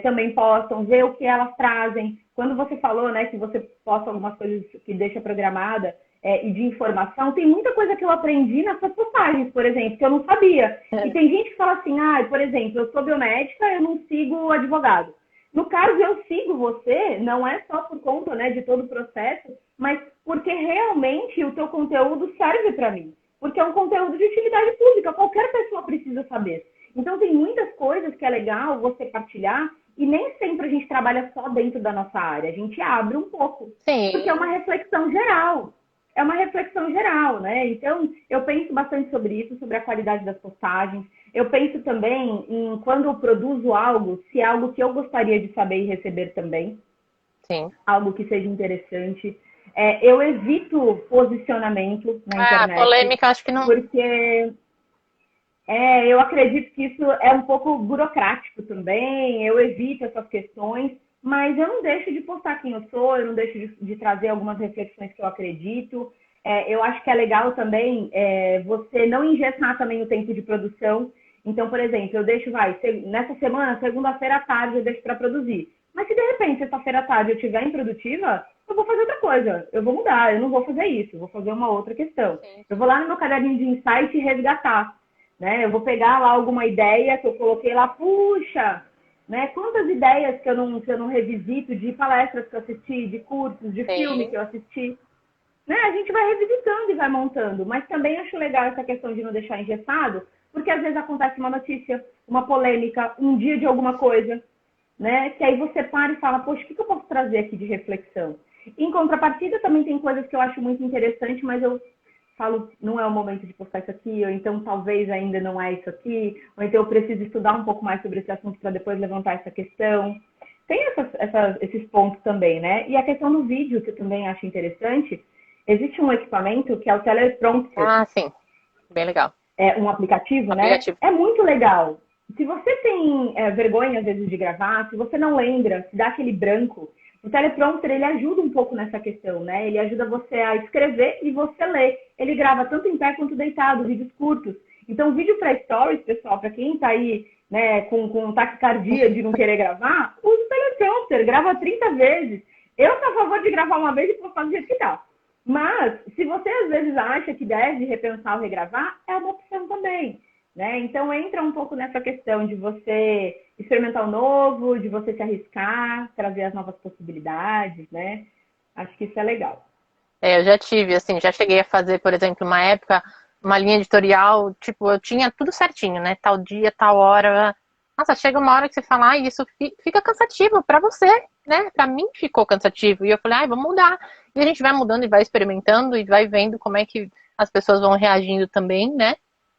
também postam, ver o que elas trazem. Quando você falou, né, que você posta algumas coisas que deixa programada e de informação, tem muita coisa que eu aprendi nas suas postagens, por exemplo, que eu não sabia. E tem gente que fala assim, por exemplo, eu sou biomédica, eu não sigo advogado. No caso, eu sigo você, não é só por conta, né, de todo o processo, mas porque realmente o teu conteúdo serve para mim. Porque é um conteúdo de utilidade pública, qualquer pessoa precisa saber. Então, tem muitas coisas que é legal você partilhar e nem sempre a gente trabalha só dentro da nossa área, a gente abre um pouco, porque é uma Sim, reflexão geral. É uma reflexão geral, né? Então, eu penso bastante sobre isso, sobre a qualidade das postagens. Eu penso também em quando eu produzo algo, se é algo que eu gostaria de saber e receber também, sim. algo que seja interessante. Eu evito posicionamento na Ah, internet, polêmica, acho que não. porque eu acredito que isso é um pouco burocrático também, eu evito essas questões, mas eu não deixo de postar quem eu sou, eu não deixo de trazer algumas reflexões que eu acredito. Eu acho que é legal também você não engessar também o tempo de produção. Então, por exemplo, eu deixo, nessa semana, segunda-feira à tarde, eu deixo para produzir. Mas se de repente, sexta-feira à tarde, eu estiver improdutiva, eu vou fazer outra coisa. Eu vou mudar, eu não vou fazer isso, eu vou fazer uma outra questão. Sim, Eu vou sim. lá no meu caderninho de insight e resgatar. Né? Eu vou pegar lá alguma ideia que eu coloquei lá, puxa, né? Quantas ideias que eu não revisito de palestras que eu assisti, de cursos, de filme que Sim, eu assisti. Né? A gente vai revisitando e vai montando, mas também acho legal essa questão de não deixar engessado, porque às vezes acontece uma notícia, uma polêmica, um dia de alguma coisa, né? Que aí você para e fala, poxa, o que eu posso trazer aqui de reflexão? Em contrapartida, também tem coisas que eu acho muito interessante, mas eu falo, não é o momento de postar isso aqui, ou então talvez ainda não é isso aqui, ou então eu preciso estudar um pouco mais sobre esse assunto para depois levantar essa questão. Tem esses pontos também, né? E a questão do vídeo, que eu também acho interessante, existe um equipamento que é o teleprompter, ah, sim, bem legal. um aplicativo, né? Aplicativo. É muito legal. Se você tem vergonha, às vezes, de gravar, se você não lembra, se dá aquele branco, o teleprompter, ele ajuda um pouco nessa questão, né? Ele ajuda você a escrever e você ler. Ele grava tanto em pé quanto deitado, vídeos curtos. Então, vídeo para stories, pessoal, para quem tá aí, né, com taquicardia de não querer gravar, usa o teleprompter, grava 30 vezes. Eu sou a favor de gravar uma vez e postar do jeito que dá. Mas, se você às vezes acha que deve repensar ou regravar, é uma opção também. Né? Então, entra um pouco nessa questão de você experimentar o novo, de você se arriscar, trazer as novas possibilidades, né? Acho que isso é legal. É, eu já tive, assim, já cheguei a fazer, por exemplo, uma época, uma linha editorial, tipo, eu tinha tudo certinho, né? Tal dia, tal hora. Nossa, chega uma hora que você fala, ah, isso fica cansativo pra você, né? Pra mim ficou cansativo. E eu falei, ah, vamos mudar. E a gente vai mudando e vai experimentando e vai vendo como é que as pessoas vão reagindo também, né?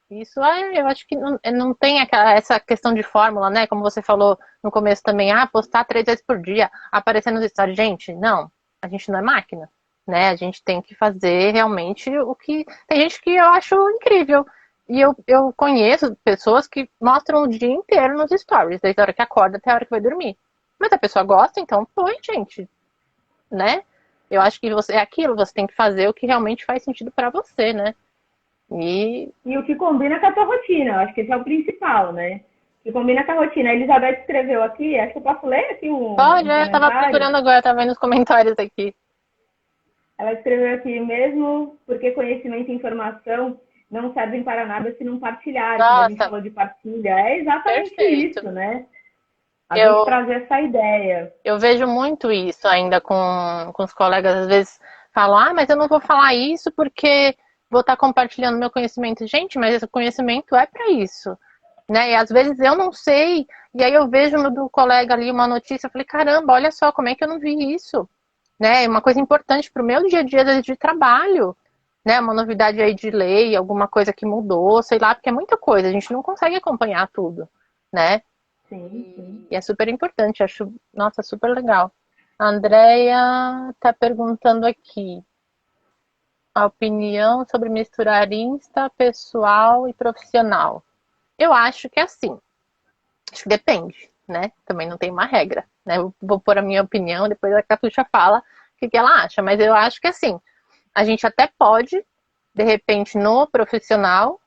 Isso eu acho que não tem essa questão de fórmula, né? Como você falou no começo também, postar 3 vezes por dia, aparecer nos stories. Gente, não, a gente não é máquina, né? A gente tem que fazer realmente o que. Tem gente que eu acho incrível. E eu conheço pessoas que mostram o dia inteiro nos stories, desde a hora que acorda até a hora que vai dormir. Mas a pessoa gosta, então põe, gente, né? Eu acho que é aquilo, você tem que fazer o que realmente faz sentido pra você, né? E E o que combina com a tua rotina, eu acho que esse é o principal, né? O que combina com a rotina. A Elizabeth escreveu aqui, acho que eu posso ler aqui pode, um eu tava comentário. procurando agora, tava vendo os comentários aqui. Ela escreveu aqui, mesmo porque conhecimento e informação não servem para nada se não partilhar, como a gente Nossa, falou de partilha. É exatamente perfeito. isso, né? A gente Eu, trazer essa ideia. eu vejo muito isso ainda com os colegas, às vezes falam, mas eu não vou falar isso porque vou estar compartilhando meu conhecimento. Gente, mas esse conhecimento é para isso, né? E às vezes eu não sei, e aí eu vejo no do colega ali uma notícia, eu falei, caramba, olha só, como é que eu não vi isso? Né? É uma coisa importante para o meu dia a dia de trabalho, né? Uma novidade aí de lei, alguma coisa que mudou, sei lá, porque é muita coisa, a gente não consegue acompanhar tudo, né? Sim, sim. E é super importante, acho, nossa, super legal. A Andrea tá perguntando aqui a opinião sobre misturar Insta, pessoal e profissional. Eu acho que é assim, acho que depende, né? Também não tem uma regra, né? Eu vou pôr a minha opinião, depois a Catuxa fala, que ela acha. Mas eu acho que assim, a gente até pode, de repente, no profissional,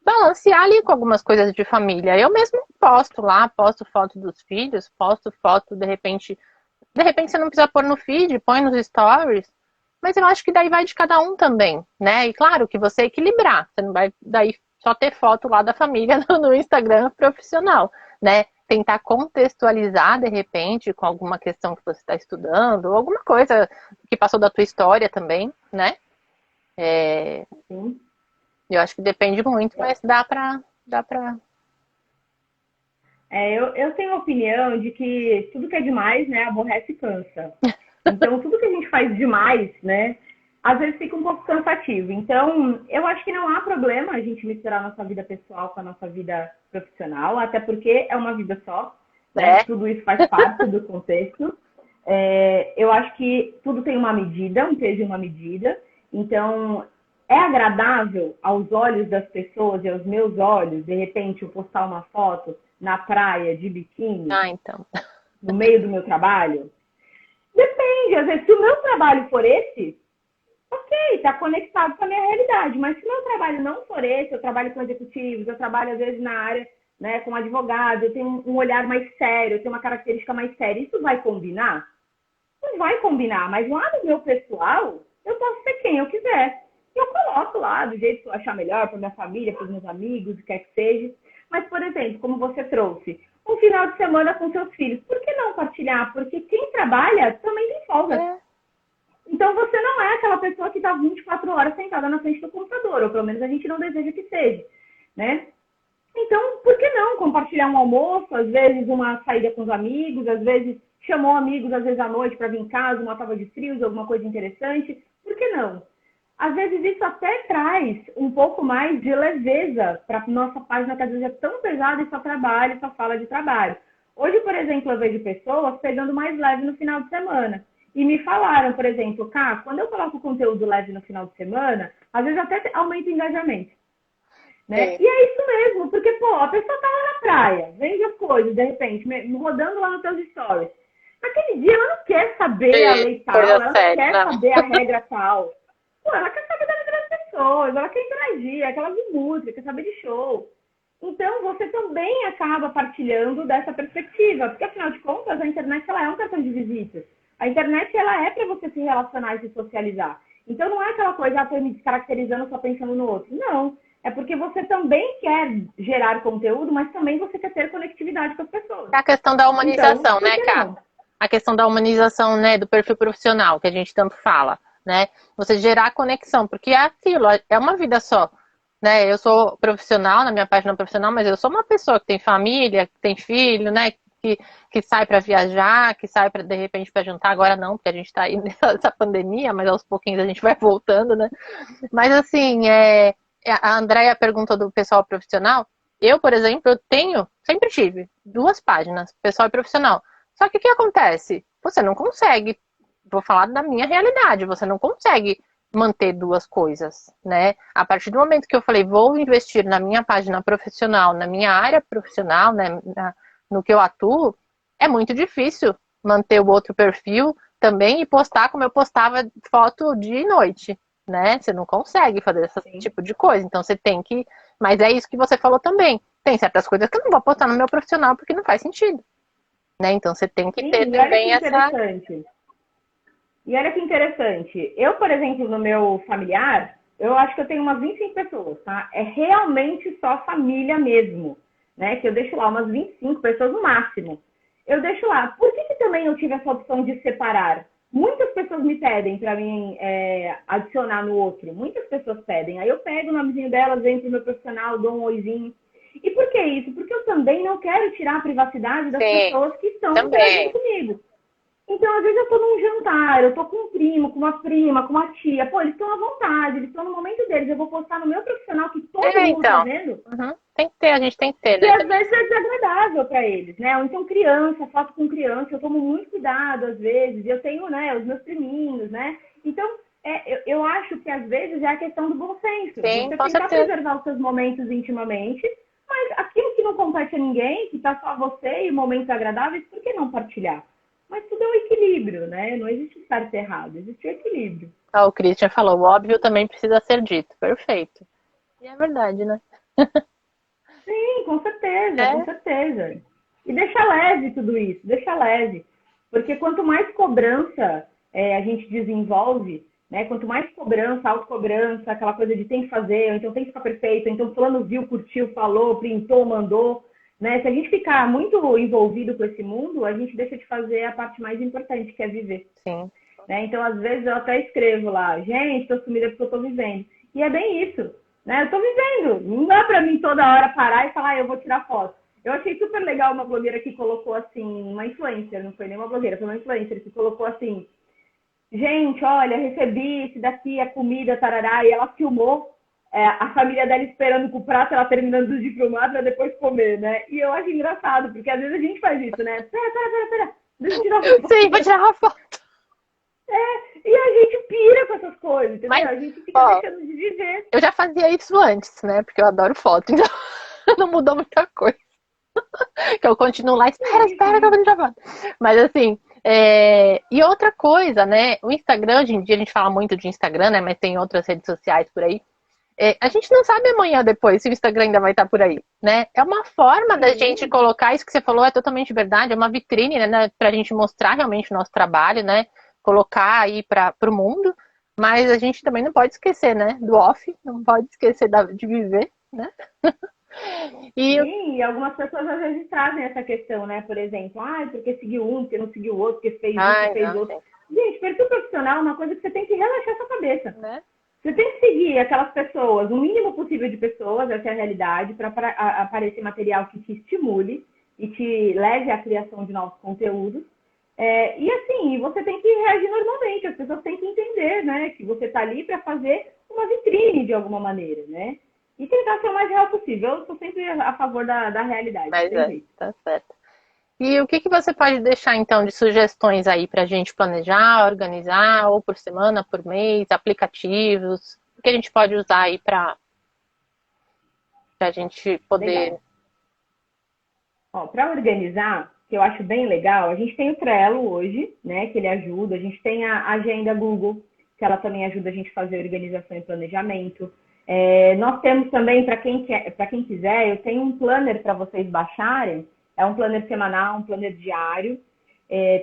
balancear ali com algumas coisas de família. Eu mesmo posto lá, posto foto dos filhos, posto foto, de repente você não precisa pôr no feed, põe nos stories, mas eu acho que daí vai de cada um também, né? E claro que você equilibrar, você não vai daí só ter foto lá da família no Instagram profissional, né? Tentar contextualizar, de repente, com alguma questão que você está estudando, ou alguma coisa que passou da tua história também, né? Sim. Eu acho que depende muito, mas dá pra... Eu tenho a opinião de que tudo que é demais, né, aborrece e cansa. Então, tudo que a gente faz demais, né, às vezes fica um pouco cansativo. Então, eu acho que não há problema a gente misturar a nossa vida pessoal com a nossa vida profissional, até porque é uma vida só, né? É, Tudo isso faz parte do contexto. Eu acho que tudo tem uma medida, um peso e uma medida. Então, é agradável aos olhos das pessoas e aos meus olhos, de repente, eu postar uma foto na praia de biquíni então. no meio do meu trabalho? Depende, às vezes, se o meu trabalho for esse, ok, está conectado com a minha realidade, mas se o meu trabalho não for esse, eu trabalho com executivos, eu trabalho, às vezes, na área, né, como advogado, eu tenho um olhar mais sério, eu tenho uma característica mais séria, isso vai combinar? Não vai combinar, mas lá no meu pessoal, eu posso ser quem eu quiser. Eu coloco lá do jeito que eu achar melhor para minha família, para os meus amigos, o que quer que seja. Mas, por exemplo, como você trouxe, um final de semana com seus filhos, por que não partilhar? Porque quem trabalha também tem folga. É. Então você não é aquela pessoa que está 24 horas sentada na frente do computador, ou pelo menos a gente não deseja que seja, né? Então, por que não compartilhar um almoço, às vezes uma saída com os amigos, às vezes chamou amigos, às vezes à noite para vir em casa, uma tábua de frios, alguma coisa interessante? Por que não? Às vezes isso até traz um pouco mais de leveza para a nossa página, que às vezes é tão pesada e só trabalho, só fala de trabalho. Hoje, por exemplo, eu vejo pessoas pegando mais leve no final de semana. E me falaram, por exemplo, quando eu coloco conteúdo leve no final de semana, às vezes até aumenta o engajamento. Né? E é isso mesmo, porque, pô, a pessoa tá lá na praia, vende as coisas, de repente, rodando lá nos seus stories. Naquele dia ela não quer saber a lei tal, Coisa ela não séria, quer não. saber a regra tal. Pô, ela quer saber da vida das pessoas, ela quer interagir, aquela de música, quer saber de show. Então, você também acaba partilhando dessa perspectiva, porque, afinal de contas, a internet ela é um cartão de visitas. A internet ela é para você se relacionar e se socializar. Então, não é aquela coisa, tô me descaracterizando só pensando no outro. Não. É porque você também quer gerar conteúdo, mas também você quer ter conectividade com as pessoas. É a questão da Então, humanização, por né, que cara? não? A questão da humanização, né, do perfil profissional, que a gente tanto fala, né? Você gerar conexão, porque é aquilo, é uma vida só, né? Eu sou profissional na minha página profissional, mas eu sou uma pessoa que tem família, que tem filho, né? Que sai para viajar, que sai para de repente para jantar. Agora não, porque a gente está aí nessa pandemia, mas aos pouquinhos a gente vai voltando, né? Mas assim, a Andrea perguntou do pessoal profissional. Eu, por exemplo, sempre tive 2 páginas, pessoal e profissional. Só que o que acontece? Você não consegue, vou falar da minha realidade, você não consegue manter 2 coisas, né? A partir do momento que eu falei, vou investir na minha página profissional, na minha área profissional, né, no que eu atuo, é muito difícil manter o outro perfil também e postar como eu postava foto dia e noite, né? Você não consegue fazer esse Sim. tipo de coisa, então você tem que... Mas é isso que você falou também. Tem certas coisas que eu não vou postar no meu profissional porque não faz sentido. Né? Então você tem que ter Sim, e olha que também essa. interessante. E olha que interessante. Eu, por exemplo, no meu familiar, eu acho que eu tenho umas 25 pessoas, tá? É realmente só família mesmo, né? Que eu deixo lá umas 25 pessoas no máximo. Eu deixo lá. Por que também eu tive essa opção de separar? Muitas pessoas me pedem para mim adicionar no outro. Muitas pessoas pedem. Aí eu pego o nomezinho delas, entro no meu profissional, dou um oizinho. E por que isso? Porque eu também não quero tirar a privacidade das Sim, pessoas que estão interagindo também. comigo. Então, às vezes eu tô num jantar, eu tô com um primo, com uma prima, com uma tia. Pô, eles estão à vontade, eles estão no momento deles. Eu vou postar no meu profissional que todo mundo tá Então. vendo. Uhum. Tem que ter, a gente tem que ter, E né? às Também. vezes é desagradável para eles, né? Ou então criança, foto com criança, eu tomo muito cuidado às vezes. Eu tenho, né, os meus priminhos, né? Então, eu acho que às vezes é a questão do bom senso. Sim, Você com tentar certeza. preservar os seus momentos intimamente, mas aquilo que não compete a ninguém, que tá só você e momentos agradáveis, por que não partilhar? mas tudo é um equilíbrio, né? Não existe certo e errado, existe o equilíbrio. Ah, o Christian falou, o óbvio também precisa ser dito. Perfeito. E é verdade, né? Sim, com certeza, com É, certeza. E deixa leve tudo isso, deixa leve. Porque quanto mais cobrança a gente desenvolve, né? Quanto mais cobrança, autocobrança, aquela coisa de tem que fazer, ou então tem que ficar perfeito, ou então fulano viu, curtiu, falou, printou, mandou, né? Se a gente ficar muito envolvido com esse mundo, a gente deixa de fazer a parte mais importante, que é viver. sim. Né? Então, às vezes, eu até escrevo lá, gente, estou sumida porque eu estou vivendo. E é bem isso. Né? Eu estou vivendo. Não dá para mim toda hora parar e falar, eu vou tirar foto. Eu achei super legal uma blogueira que colocou assim, uma influencer, não foi nem uma blogueira, foi uma influencer que colocou assim, gente, olha, recebi esse daqui, a comida, tarará, e ela filmou a família dela esperando com o prato, ela terminando de filmar para depois comer, né? E eu acho engraçado, porque às vezes a gente faz isso, né? Pera, deixa eu tirar uma foto. Sim, vou tirar uma foto. E a gente pira com essas coisas, entendeu? Mas, A gente fica ó, deixando de viver. eu já fazia isso antes, né? Porque eu adoro foto, então não mudou muita coisa. Que eu continuo lá, espera que eu vou tirar foto. Mas assim, e outra coisa, né? O Instagram, hoje em dia, a gente fala muito de Instagram, né? Mas tem outras redes sociais por aí. A gente não sabe amanhã depois se o Instagram ainda vai estar por aí, né? É uma forma da gente colocar isso que você falou, é totalmente verdade, é uma vitrine, né? Pra gente mostrar realmente o nosso trabalho, né? Colocar aí para o mundo, mas a gente também não pode esquecer, né? Do off, não pode esquecer de viver, né? E Sim, e algumas pessoas às vezes trazem essa questão, né? Por exemplo, porque seguiu um, porque não seguiu o outro, porque fez um, porque ai, fez não, outro. gente, Gente, perfil profissional é uma coisa que você tem que relaxar sua cabeça. né? Você tem que seguir aquelas pessoas, o mínimo possível de pessoas, essa é a realidade, para aparecer material que te estimule e te leve à criação de novos conteúdos. E assim, você tem que reagir normalmente, as pessoas têm que entender, né, que você está ali para fazer uma vitrine de alguma maneira, né? E tentar ser o mais real possível. Eu sou sempre a favor da realidade, não Mas tem jeito. tá certo. E o que você pode deixar então de sugestões aí para a gente planejar, organizar, ou por semana, por mês, aplicativos, o que a gente pode usar aí para a gente poder. Legal. Para organizar, que eu acho bem legal, a gente tem o Trello hoje, né, que ele ajuda, a gente tem a agenda Google, que ela também ajuda a gente a fazer organização e planejamento. Nós temos também, para quem quiser, eu tenho um planner para vocês baixarem, é um planner semanal, um planner diário,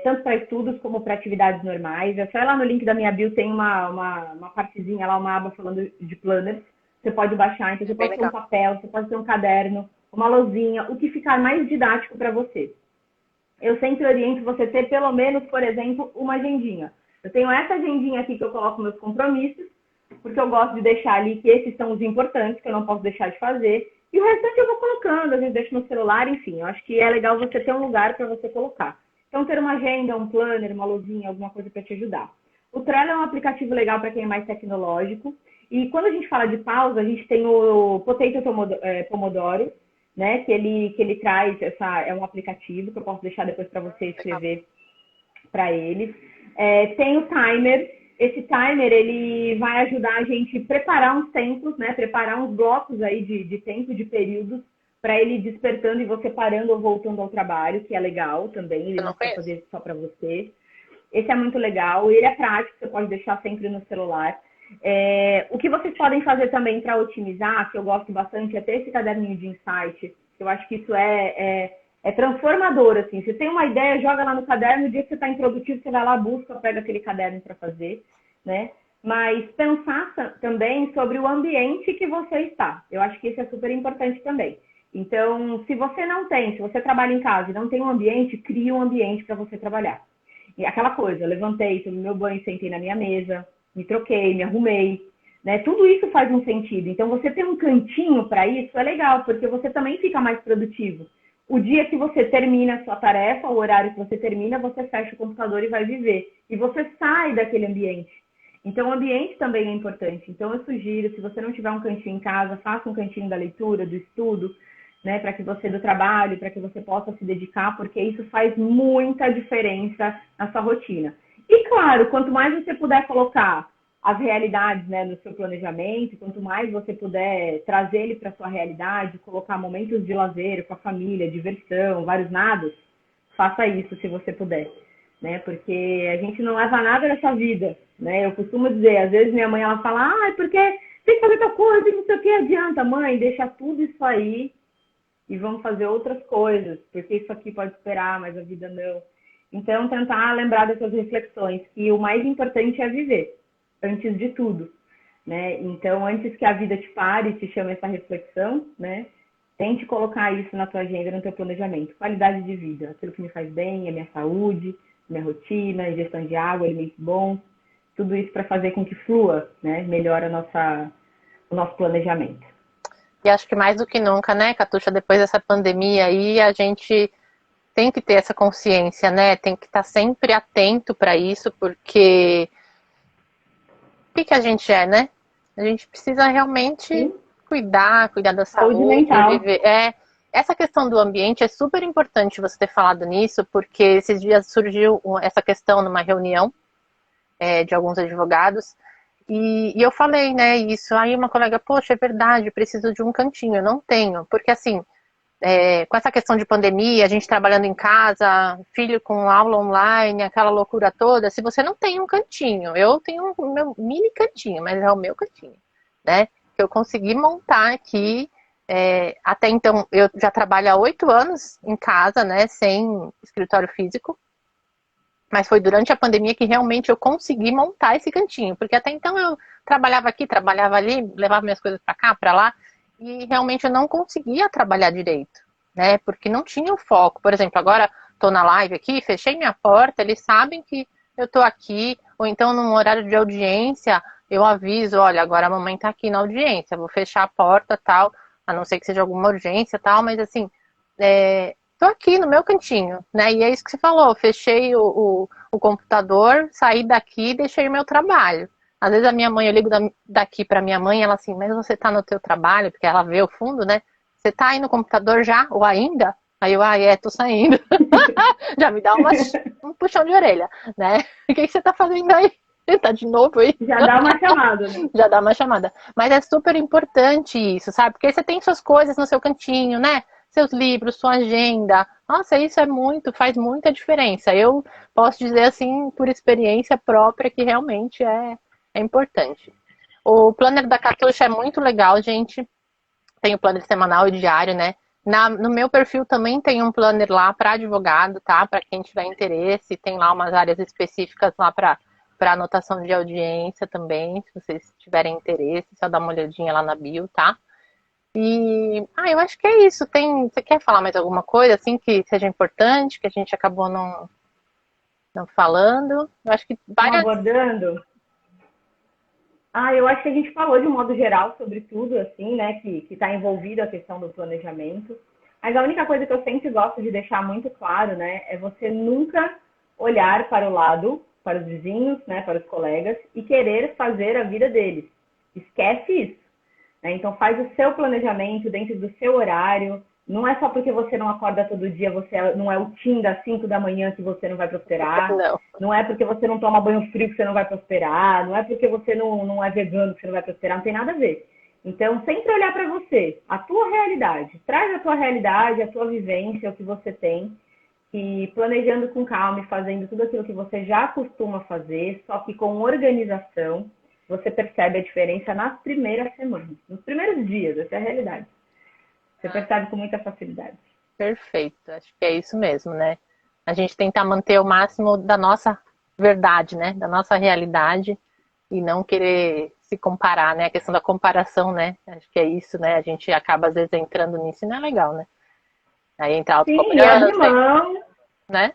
tanto para estudos como para atividades normais. É só ir lá no link da minha bio, tem uma partezinha lá, uma aba falando de planners. Você pode baixar, então você Bem pode ter um legal. papel, você pode ter um caderno, uma lousinha, o que ficar mais didático para você. Eu sempre oriento você ter pelo menos, por exemplo, uma agendinha. Eu tenho essa agendinha aqui que eu coloco meus compromissos, porque eu gosto de deixar ali que esses são os importantes, que eu não posso deixar de fazer. E o restante eu vou colocando, às vezes deixo no celular, enfim. Eu acho que é legal você ter um lugar para você colocar. Então, ter uma agenda, um planner, uma luzinha, alguma coisa para te ajudar. O Trello é um aplicativo legal para quem é mais tecnológico. E quando a gente fala de pausa, a gente tem o Potato Pomodoro, né? Que ele traz é um aplicativo que eu posso deixar depois para você escrever para ele. Tem o timer. Esse timer ele vai ajudar a gente a preparar uns tempos, né? Preparar uns blocos aí de tempo, de períodos, para ele ir despertando e você parando ou voltando ao trabalho, que é legal também. Ele Eu não não precisa conheço. fazer só para você. Esse é muito legal. Ele é prático, você pode deixar sempre no celular. O que vocês podem fazer também para otimizar, que eu gosto bastante, é ter esse caderninho de insight. Eu acho que isso é transformador, assim. Você tem uma ideia, joga lá no caderno, o dia que você está improdutivo, você vai lá, busca, pega aquele caderno para fazer, né? Mas pensar também sobre o ambiente que você está. Eu acho que isso é super importante também. Então, se você trabalha em casa e não tem um ambiente, crie um ambiente para você trabalhar. E aquela coisa, eu levantei, tomei meu banho, sentei na minha mesa, me troquei, me arrumei, né? Tudo isso faz um sentido. Então, você ter um cantinho para isso é legal, porque você também fica mais produtivo. O dia que você termina a sua tarefa, o horário que você termina, você fecha o computador e vai viver. E você sai daquele ambiente. Então, o ambiente também é importante. Então, eu sugiro, se você não tiver um cantinho em casa, faça um cantinho da leitura, do estudo, né, para que você do trabalho, para que você possa se dedicar, porque isso faz muita diferença na sua rotina. E claro, quanto mais você puder colocar as realidades, né, no seu planejamento, quanto mais você puder trazer ele para a sua realidade, colocar momentos de lazer com a família, diversão, vários nados, faça isso se você puder. né? Porque a gente não leva nada nessa vida, né? Eu costumo dizer, às vezes minha mãe ela fala, porque tem que fazer tal coisa, não sei o que adianta, mãe, deixa tudo isso aí e vamos fazer outras coisas, porque isso aqui pode esperar, mas a vida não. Então, tentar lembrar dessas reflexões, que o mais importante é viver, antes de tudo, né? Então, antes que a vida te pare e te chame essa reflexão, né? Tente colocar isso na tua agenda, no teu planejamento. Qualidade de vida, aquilo que me faz bem, a minha saúde, minha rotina, ingestão de água, alimentos bons, tudo isso para fazer com que flua, né? Melhor o nosso planejamento. E acho que mais do que nunca, né, Catuxa, depois dessa pandemia aí, a gente tem que ter essa consciência, né? Tem que estar sempre atento para isso, porque o que a gente é, né? A gente precisa realmente Sim. cuidar da Saúde saúde, mental. viver. Essa questão do ambiente é super importante você ter falado nisso, porque esses dias surgiu essa questão numa reunião de alguns advogados, e eu falei, né, isso. Aí uma colega, poxa, é verdade, preciso de um cantinho. Eu não tenho, porque assim, com essa questão de pandemia, a gente trabalhando em casa, filho com aula online, aquela loucura toda, se você não tem um cantinho, eu tenho um meu mini cantinho, mas é o meu cantinho, né? Que eu consegui montar aqui. Até então, eu já trabalho há 8 anos em casa, né, sem escritório físico, mas foi durante a pandemia que realmente eu consegui montar esse cantinho, porque até então eu trabalhava aqui, trabalhava ali, levava minhas coisas para cá, para lá, e realmente eu não conseguia trabalhar direito, né? Porque não tinha o foco. Por exemplo, agora estou na live aqui, fechei minha porta, eles sabem que eu estou aqui, ou então num horário de audiência, eu aviso, olha, agora a mamãe está aqui na audiência, vou fechar a porta, tal, a não ser que seja alguma urgência, tal, mas assim, tô aqui no meu cantinho, né? E é isso que você falou, fechei o computador, saí daqui e deixei o meu trabalho. Às vezes a minha mãe, eu ligo daqui para minha mãe, ela assim, mas você tá no teu trabalho, porque ela vê o fundo, né? Você tá aí no computador já, ou ainda? Aí eu, tô saindo. Já me dá um puxão de orelha, né? O que você tá fazendo aí? Tá de novo aí? Já dá uma chamada, né? Já dá uma chamada. Mas é super importante isso, sabe? Porque você tem suas coisas no seu cantinho, né? Seus livros, sua agenda. Nossa, isso faz muita diferença. Eu posso dizer assim, por experiência própria, que realmente é importante. O planner da Catuxa é muito legal, gente. Tem o planner semanal e diário, né? No meu perfil também tem um planner lá para advogado, tá? Para quem tiver interesse, tem lá umas áreas específicas lá para anotação de audiência também, se vocês tiverem interesse, só dá uma olhadinha lá na bio, tá? E eu acho que é isso. Você quer falar mais alguma coisa assim que seja importante, que a gente acabou não falando? Eu acho que Não várias. abordando. Eu acho que a gente falou de um modo geral sobre tudo, assim, né, que está envolvido a questão do planejamento. Mas a única coisa que eu sempre gosto de deixar muito claro, né, é você nunca olhar para o lado, para os vizinhos, né, para os colegas e querer fazer a vida deles. Esquece isso. Né? Então faz o seu planejamento dentro do seu horário. Não é só porque você não acorda todo dia, você não é o Tim das 5 da manhã que você não vai prosperar. Não. Não é porque você não toma banho frio que você não vai prosperar. Não é porque você não é vegano que você não vai prosperar. Não tem nada a ver. Então, sempre olhar para você, a tua realidade. Traz a tua realidade, a tua vivência, o que você tem. E planejando com calma e fazendo tudo aquilo que você já costuma fazer, só que com organização, você percebe a diferença nas primeiras semanas, nos primeiros dias, essa é a realidade. Você percebe com muita facilidade. Perfeito, acho que é isso mesmo, né? A gente tentar manter o máximo da nossa verdade, né? Da nossa realidade e não querer se comparar, né? A questão da comparação, né? Acho que é isso, né? A gente acaba às vezes entrando nisso e não é legal, né? Aí entra a Sim, e autocobrança, né?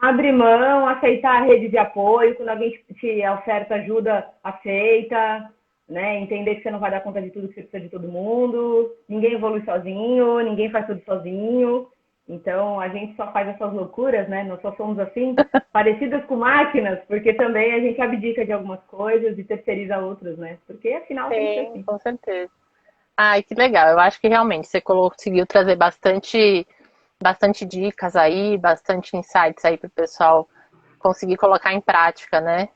abrir mão, aceitar a rede de apoio, quando alguém te oferta ajuda, aceita, né? Entender que você não vai dar conta de tudo, que você precisa de todo mundo, ninguém evolui sozinho, ninguém faz tudo sozinho. Então, a gente só faz essas loucuras, né? Nós só somos assim, parecidas com máquinas, porque também a gente abdica de algumas coisas e terceiriza outras, né? Porque afinal tem que ser Sim, assim. com certeza. Ai, que legal. Eu acho que realmente você conseguiu trazer bastante dicas aí, bastante insights aí para o pessoal conseguir colocar em prática, né?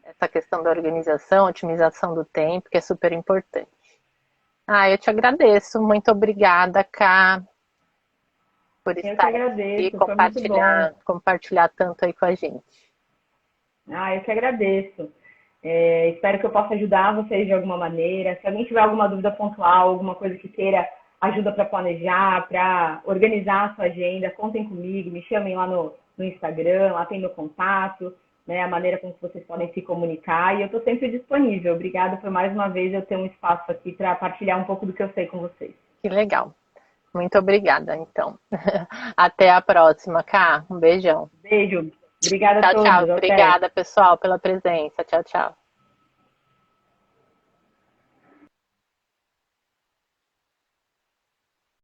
Essa questão da organização, otimização do tempo, que é super importante. Eu te agradeço. Muito obrigada, Ká. por Eu que estar aqui e agradeço, foi muito bom. compartilhar tanto aí com a gente. Eu que agradeço. Espero que eu possa ajudar vocês de alguma maneira. Se alguém tiver alguma dúvida pontual, alguma coisa que queira ajuda para planejar, para organizar a sua agenda, contem comigo, me chamem lá no Instagram, lá tem meu contato, né, a maneira como vocês podem se comunicar, e eu estou sempre disponível. Obrigada por mais uma vez eu ter um espaço aqui para partilhar um pouco do que eu sei com vocês. Que legal. Muito obrigada, então. Até a próxima, Cá. Um beijão. Beijo. Obrigada a Tchau, tchau. todos. Até. Obrigada, pessoal, pela presença. Tchau, tchau.